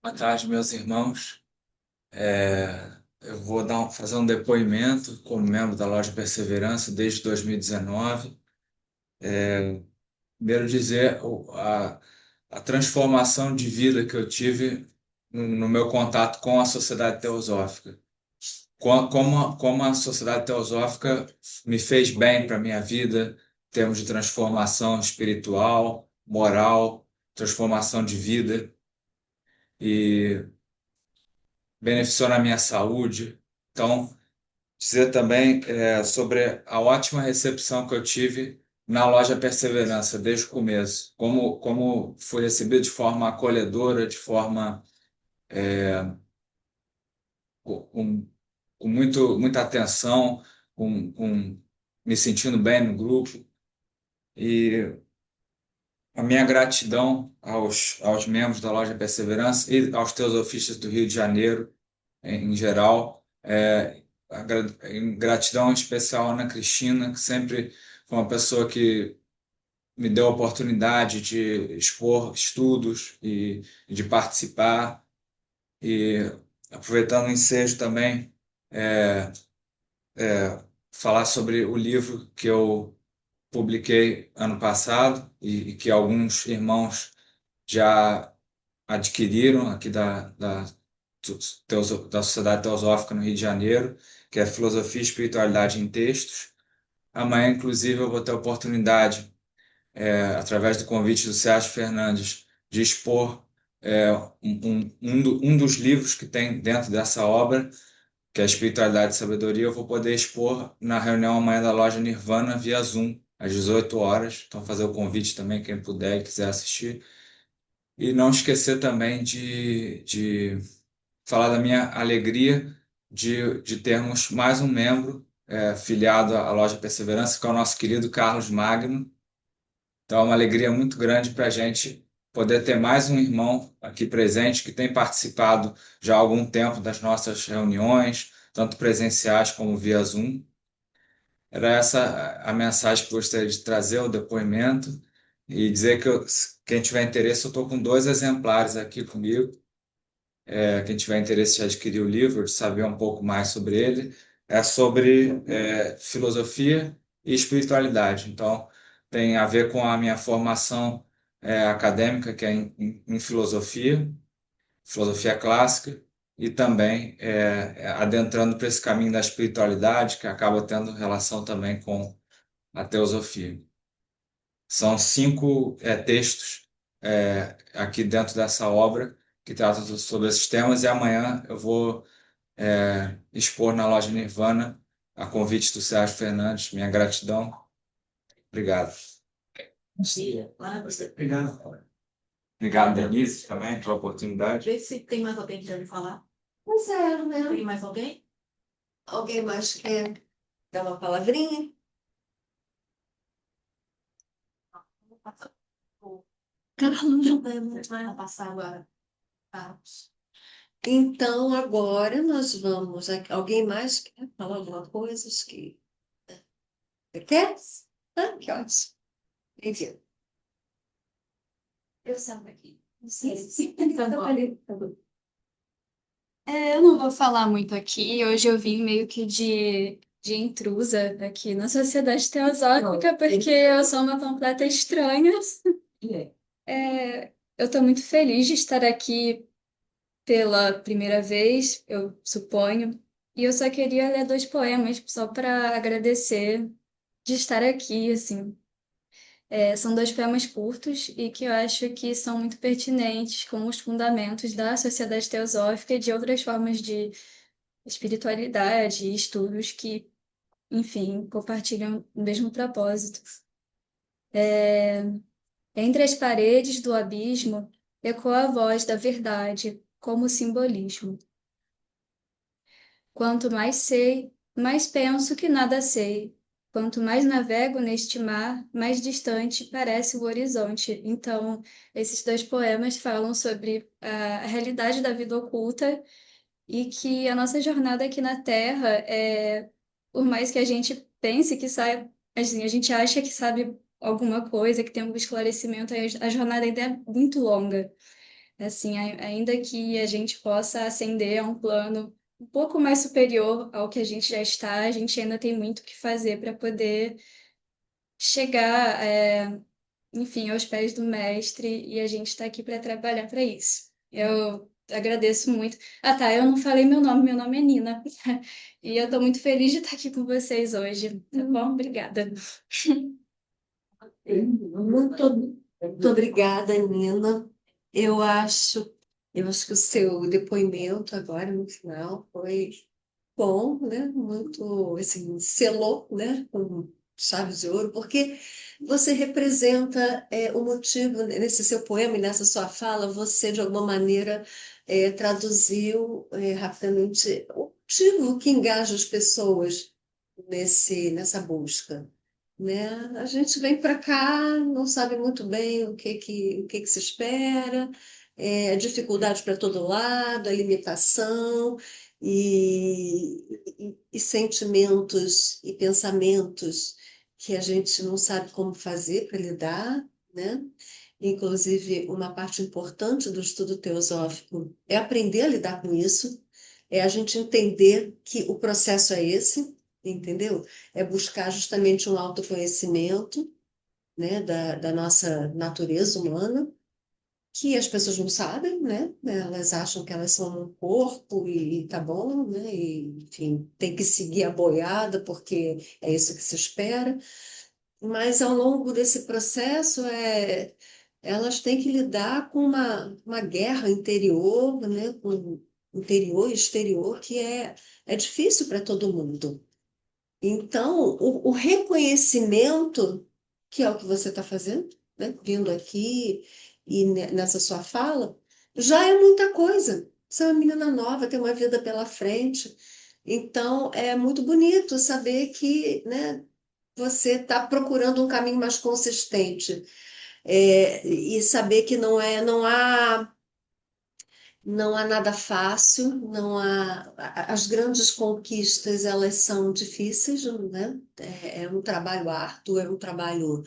Boa tarde, meus irmãos. Eu vou fazer um depoimento como membro da Loja Perseverança desde 2019. Primeiro dizer a transformação de vida que eu tive no meu contato com a Sociedade Teosófica. Como a Sociedade Teosófica me fez bem para a minha vida, em termos de transformação espiritual, moral, transformação de vida. E beneficiou na minha saúde. Então, dizer também sobre a ótima recepção que eu tive na loja Perseverança desde o começo, como fui recebido de forma acolhedora, de forma com, com muita atenção, me sentindo bem no grupo. E a minha gratidão aos membros da loja Perseverança e aos teosofistas do Rio de Janeiro, em geral. Gratidão especial à Ana Cristina, que sempre foi uma pessoa que me deu a oportunidade de expor estudos e de participar. E aproveitando o ensejo também, é, falar sobre o livro que eu publiquei ano passado e que alguns irmãos já adquiriram aqui da Sociedade Teosófica no Rio de Janeiro, que é Filosofia e Espiritualidade em Textos. Amanhã, inclusive, eu vou ter a oportunidade, através do convite do Sérgio Fernandes, de expor um dos livros que tem dentro dessa obra, que é a Espiritualidade e Sabedoria. Eu vou poder expor na reunião amanhã da loja Nirvana via Zoom, às 18 horas. Então, fazer o convite também, quem puder e quiser assistir. E não esquecer também de falar da minha alegria de termos mais um membro filiado à Loja Perseverança, que é o nosso querido Carlos Magno. Então, é uma alegria muito grande para a gente poder ter mais um irmão aqui presente que tem participado já há algum tempo das nossas reuniões, tanto presenciais como via Zoom. Era essa a mensagem que eu gostaria de trazer, o depoimento, e dizer que quem tiver interesse, eu estou com 2 exemplares aqui comigo. Quem tiver interesse de adquirir o livro, de saber um pouco mais sobre ele, é sobre filosofia e espiritualidade. Então, tem a ver com a minha formação acadêmica, que é em filosofia, filosofia clássica, e também adentrando para esse caminho da espiritualidade, que acaba tendo relação também com a teosofia. São 5 textos aqui dentro dessa obra que tratam sobre esses temas, e amanhã eu vou expor na loja Nirvana, a convite do Sérgio Fernandes. Minha gratidão. Obrigado. Obrigado. Obrigado, Denise, também, pela oportunidade.
Vê se tem mais alguém querendo falar.
Zero, né?
Tem mais alguém?
Alguém mais quer dar uma palavrinha?
Carlos, vai passar agora. Carlos.
Então, agora nós vamos. Alguém mais quer falar alguma coisa? Acho que. Você quer? Ah, que ótimo. Bem-vindo.
Eu sento aqui. Eu não vou falar muito aqui. Hoje eu vim meio que de intrusa aqui na Sociedade Teosófica, porque eu sou uma completa estranha. Eu estou muito feliz de estar aqui pela primeira vez, eu suponho. E eu só queria ler 2 poemas, só para agradecer de estar aqui, assim. São 2 poemas curtos e que eu acho que são muito pertinentes com os fundamentos da Sociedade Teosófica e de outras formas de espiritualidade e estudos que, enfim, compartilham o mesmo propósito. Entre as paredes do abismo ecoa a voz da verdade como simbolismo. Quanto mais sei, mais penso que nada sei. Quanto mais navego neste mar, mais distante parece o horizonte. Então, esses 2 poemas falam sobre a realidade da vida oculta e que a nossa jornada aqui na Terra por mais que a gente pense que sabe, assim, a gente acha que sabe alguma coisa, que tem algum esclarecimento, a jornada ainda é muito longa. Assim, ainda que a gente possa ascender a um plano um pouco mais superior ao que a gente já está, a gente ainda tem muito o que fazer para poder chegar, enfim, aos pés do mestre, e a gente está aqui para trabalhar para isso. Eu agradeço muito. Ah, tá, eu não falei meu nome é Nina. E eu estou muito feliz de estar aqui com vocês hoje, tá bom? Obrigada.
Muito obrigada, Nina. Eu acho, eu acho que o seu depoimento agora no final foi bom, né? Muito, assim, selou, né? Com chave de ouro, porque você representa o motivo nesse seu poema e nessa sua fala, você de alguma maneira traduziu rapidamente o motivo que engaja as pessoas nessa busca, né? A gente vem para cá, não sabe muito bem o que se espera, dificuldade para todo lado, a limitação e sentimentos e pensamentos que a gente não sabe como fazer para lidar, né? Inclusive, uma parte importante do estudo teosófico é aprender a lidar com isso, é a gente entender que o processo é esse, entendeu? É buscar justamente um autoconhecimento, né, da nossa natureza humana, que as pessoas não sabem, né? Elas acham que elas são um corpo e tá bom, né? E, enfim, tem que seguir a boiada porque é isso que se espera. Mas ao longo desse processo, elas têm que lidar com uma guerra interior, né? Com interior e exterior, que é difícil para todo mundo. Então, o reconhecimento, que é o que você está fazendo, né? Vindo aqui e nessa sua fala, já é muita coisa. Você é uma menina nova, tem uma vida pela frente. Então, é muito bonito saber que, né, você está procurando um caminho mais consistente. E saber que não há nada fácil, não há as grandes conquistas, elas são difíceis, né? É um trabalho árduo, é um trabalho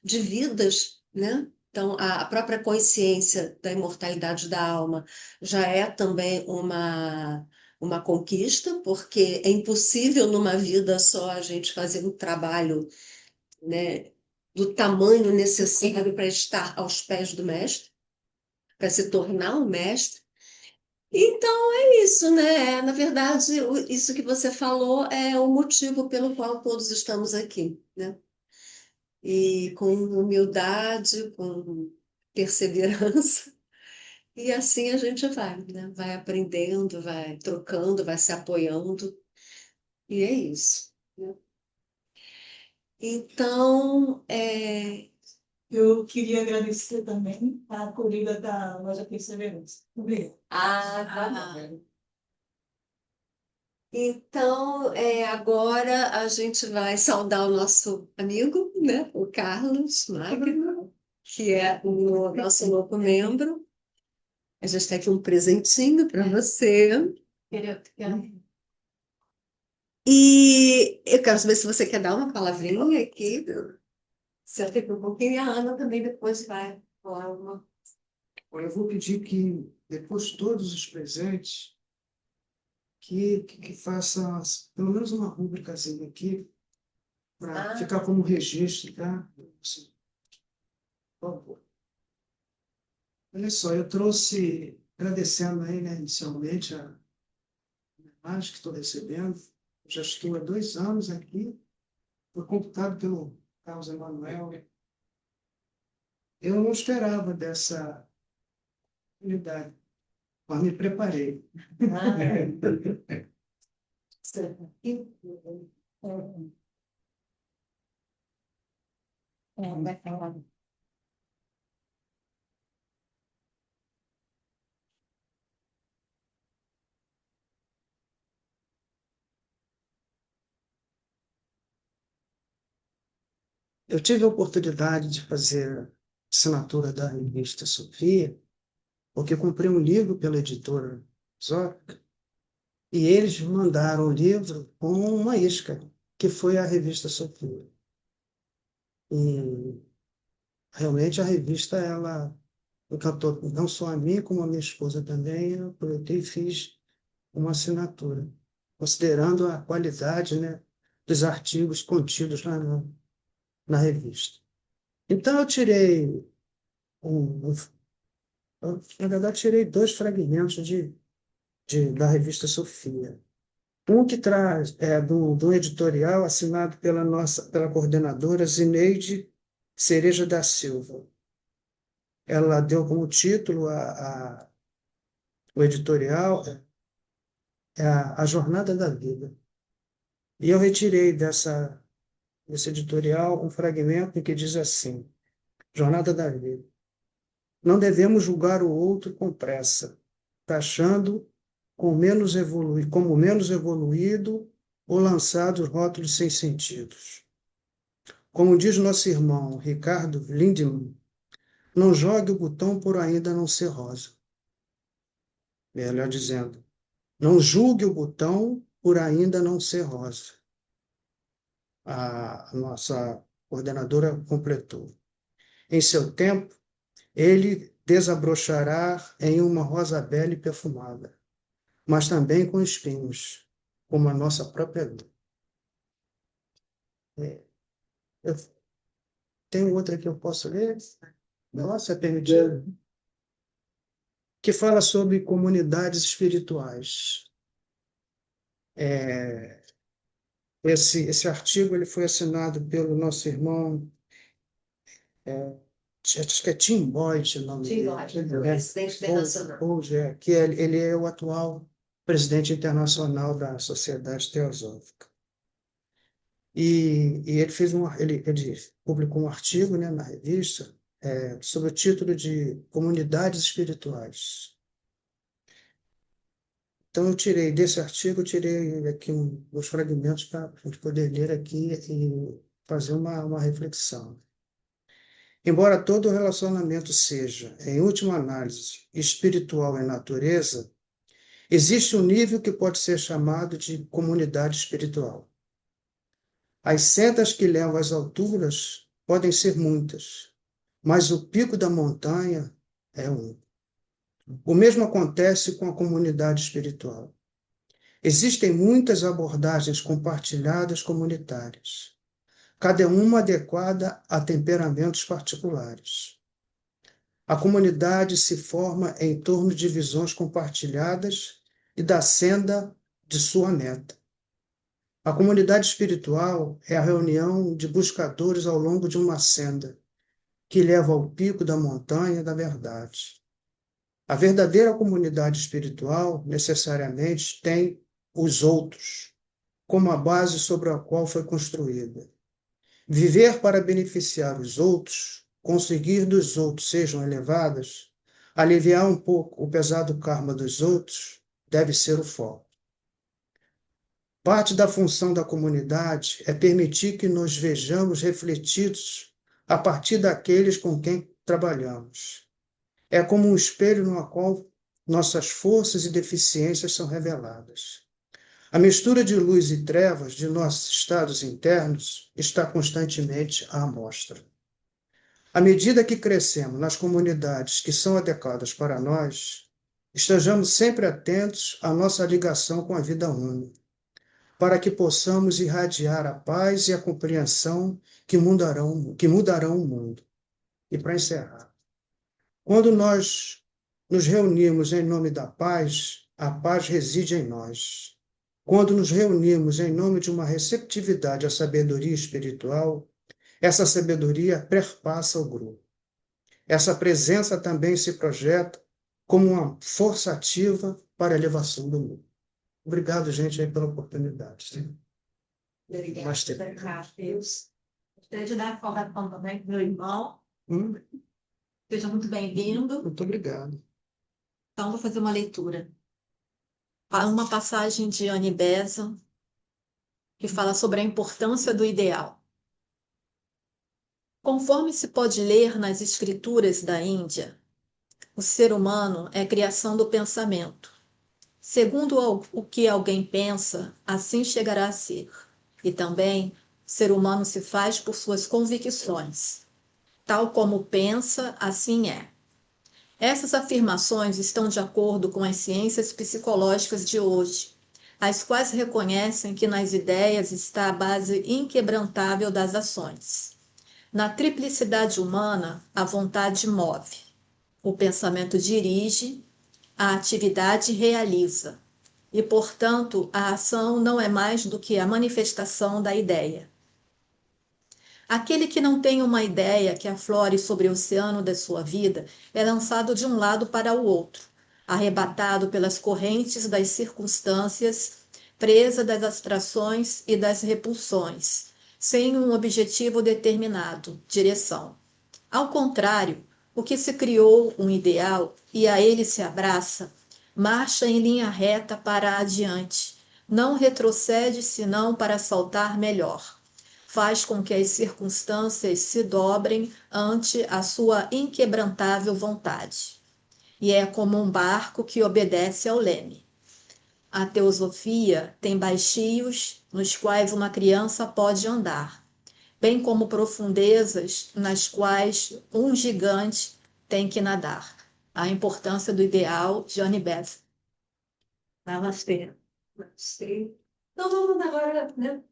de vidas, né? Então, a própria consciência da imortalidade da alma já é também uma conquista, porque é impossível numa vida só a gente fazer um trabalho, né, do tamanho necessário para estar aos pés do mestre, para se tornar um mestre. Então é isso, né? Na verdade, isso que você falou é o motivo pelo qual todos estamos aqui, né? E com humildade, com perseverança, e assim a gente vai, né? Vai aprendendo, vai trocando, vai se apoiando, e é isso, né? Então,
Eu queria agradecer também a acolhida da loja Perseverança. Obrigada.
tá bom. Então, agora a gente vai saudar o nosso amigo, né? O Carlos Magno, que é o nosso novo membro. A gente tem aqui um presentinho para você. E eu quero saber se você quer dar uma palavrinha aqui. Senta aqui um pouquinho e a Ana também depois vai falar uma.
Eu vou pedir que, depois de todos os presentes, que faça pelo menos uma rubricazinha aqui, para ficar como registro, tá? Assim, por favor. Olha só, eu trouxe, agradecendo aí, né, inicialmente a imagem que estou recebendo. Eu já estou há 2 anos aqui, foi computado pelo Carlos Emanuel. Eu não esperava dessa unidade, mas me preparei.
Vai falar.
Eu tive a oportunidade de fazer assinatura da revista Sofia, porque eu comprei um livro pela editora Zótica, e eles mandaram o livro com uma isca, que foi a revista Sofia. E realmente a revista ela Então, não só a mim, como a minha esposa também, eu aproveitei e fiz uma assinatura, considerando a qualidade, né, dos artigos contidos lá na revista. Então, eu tirei, na verdade, tirei 2 fragmentos da revista Sofia. Um que traz do editorial assinado pela coordenadora Zineide Cereja da Silva. Ela deu como título o editorial a Jornada da Vida. E eu retirei desse editorial um fragmento que diz assim: Jornada da Vida. Não devemos julgar o outro com pressa, taxando como menos evoluído ou lançado rótulos sem sentidos. Como diz nosso irmão Ricardo Lindemann, não jogue o botão por ainda não ser rosa. Melhor dizendo, não julgue o botão por ainda não ser rosa. A nossa coordenadora completou. Em seu tempo, ele desabrochará em uma rosa bela e perfumada, mas também com espinhos, como a nossa própria vida. Eu tenho outra que eu posso ler? Nossa, é permitido. Que fala sobre comunidades espirituais. Esse artigo ele foi assinado pelo nosso irmão, acho que é Tim Boyd, o nome
Tim
dele.
Boyd, presidente internacional.
Hoje que ele é o atual presidente internacional da Sociedade Teosófica. E ele publicou um artigo, né, na revista sobre o título de Comunidades Espirituais. Então, desse artigo, eu tirei aqui uns fragmentos para a gente poder ler aqui e fazer uma reflexão. Embora todo relacionamento seja, em última análise, espiritual em natureza, existe um nível que pode ser chamado de comunidade espiritual. As sendas que levam às alturas podem ser muitas, mas o pico da montanha é um. O mesmo acontece com a comunidade espiritual. Existem muitas abordagens compartilhadas comunitárias, cada uma adequada a temperamentos particulares. A comunidade se forma em torno de visões compartilhadas e da senda de sua meta. A comunidade espiritual é a reunião de buscadores ao longo de uma senda que leva ao pico da montanha da verdade. A verdadeira comunidade espiritual necessariamente tem os outros como a base sobre a qual foi construída. Viver para beneficiar os outros, conseguir dos outros sejam elevadas, aliviar um pouco o pesado karma dos outros, deve ser o foco. Parte da função da comunidade é permitir que nos vejamos refletidos a partir daqueles com quem trabalhamos. É como um espelho no qual nossas forças e deficiências são reveladas. A mistura de luz e trevas de nossos estados internos está constantemente à mostra. À medida que crescemos nas comunidades que são adequadas para nós, estejamos sempre atentos à nossa ligação com a vida una, para que possamos irradiar a paz e a compreensão que mudarão o mundo. E para encerrar, quando nós nos reunimos em nome da paz, a paz reside em nós. Quando nos reunimos em nome de uma receptividade à sabedoria espiritual, essa sabedoria perpassa o grupo. Essa presença também se projeta como uma força ativa para a elevação do mundo. Obrigado, gente, aí pela oportunidade.
Obrigada.
Mais tempo.
Deus. Gostaria de dar a saudação também para meu irmão. Seja muito bem-vindo.
Muito obrigado.
Então, vou fazer uma leitura. Uma passagem de Annie Besant, que fala sobre a importância do ideal. Conforme se pode ler nas escrituras da Índia, o ser humano é criação do pensamento. Segundo o que alguém pensa, assim chegará a ser. E também, o ser humano se faz por suas convicções. Tal como pensa, assim é. Essas afirmações estão de acordo com as ciências psicológicas de hoje, as quais reconhecem que nas ideias está a base inquebrantável das ações. Na triplicidade humana, a vontade move, o pensamento dirige, a atividade realiza, e, portanto, a ação não é mais do que a manifestação da ideia. Aquele que não tem uma ideia que aflore sobre o oceano da sua vida é lançado de um lado para o outro, arrebatado pelas correntes das circunstâncias, presa das atrações e das repulsões, sem um objetivo determinado, direção. Ao contrário, o que se criou um ideal e a ele se abraça, marcha em linha reta para adiante, não retrocede senão para saltar melhor. Faz com que as circunstâncias se dobrem ante a sua inquebrantável vontade. E é como um barco que obedece ao leme. A teosofia tem baixios nos quais uma criança pode andar, bem como profundezas nas quais um gigante tem que nadar. A importância do ideal, Johnny Beth. Namastê.
Namastê. Então, vamos agora, né,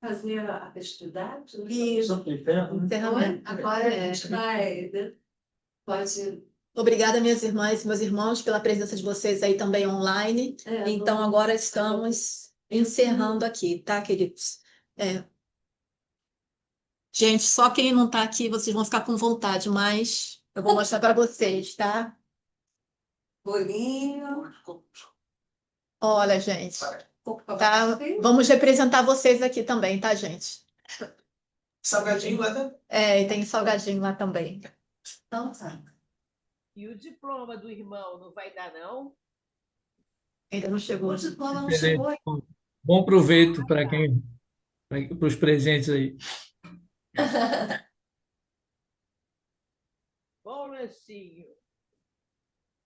fazer a festividade.
Isso. Encerramento.
Agora a gente vai, né, pode...
Obrigada, minhas irmãs e meus irmãos, pela presença de vocês aí também online. Então, agora estamos encerrando aqui, tá, queridos? Gente, só quem não está aqui, vocês vão ficar com vontade, mas eu vou mostrar para vocês, tá?
Bolinho.
Olha, gente, tá? Vamos representar vocês aqui também, tá, gente?
Salgadinho lá, né?
E tem salgadinho lá também.
Então, tá.
E o diploma do irmão não vai dar, não?
Ainda não chegou.
O diploma não chegou.
Bom proveito para os presentes aí.
Bom lanchinho.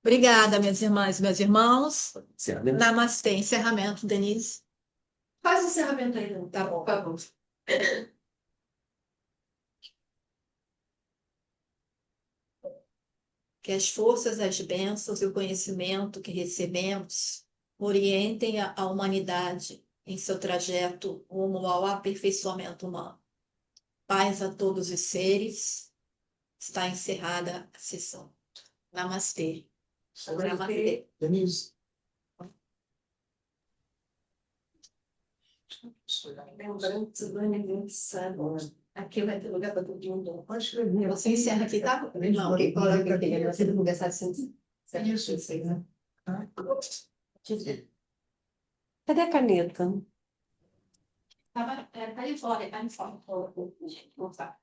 Obrigada, minhas irmãs e meus irmãos.
Encerramento?
Namastê. Encerramento, Denise.
Faz o encerramento aí, então. Tá bom, tá bom.
Que as forças, as bênçãos e o conhecimento que recebemos orientem a humanidade em seu trajeto rumo ao aperfeiçoamento humano. Paz a todos os seres. Está encerrada a sessão. Namastê. Namastê.
Denise.
Lembrando que ninguém sabe. Aqui vai ter lugar para todo mundo.
Pode escrever.
Você encerra aqui, tá?
Não, ok. Coloca aqui. Você não conversar assim.
Isso aí, né?
Cadê a caneta?
Tá ali fora, tá ali fora. Vou mostrar.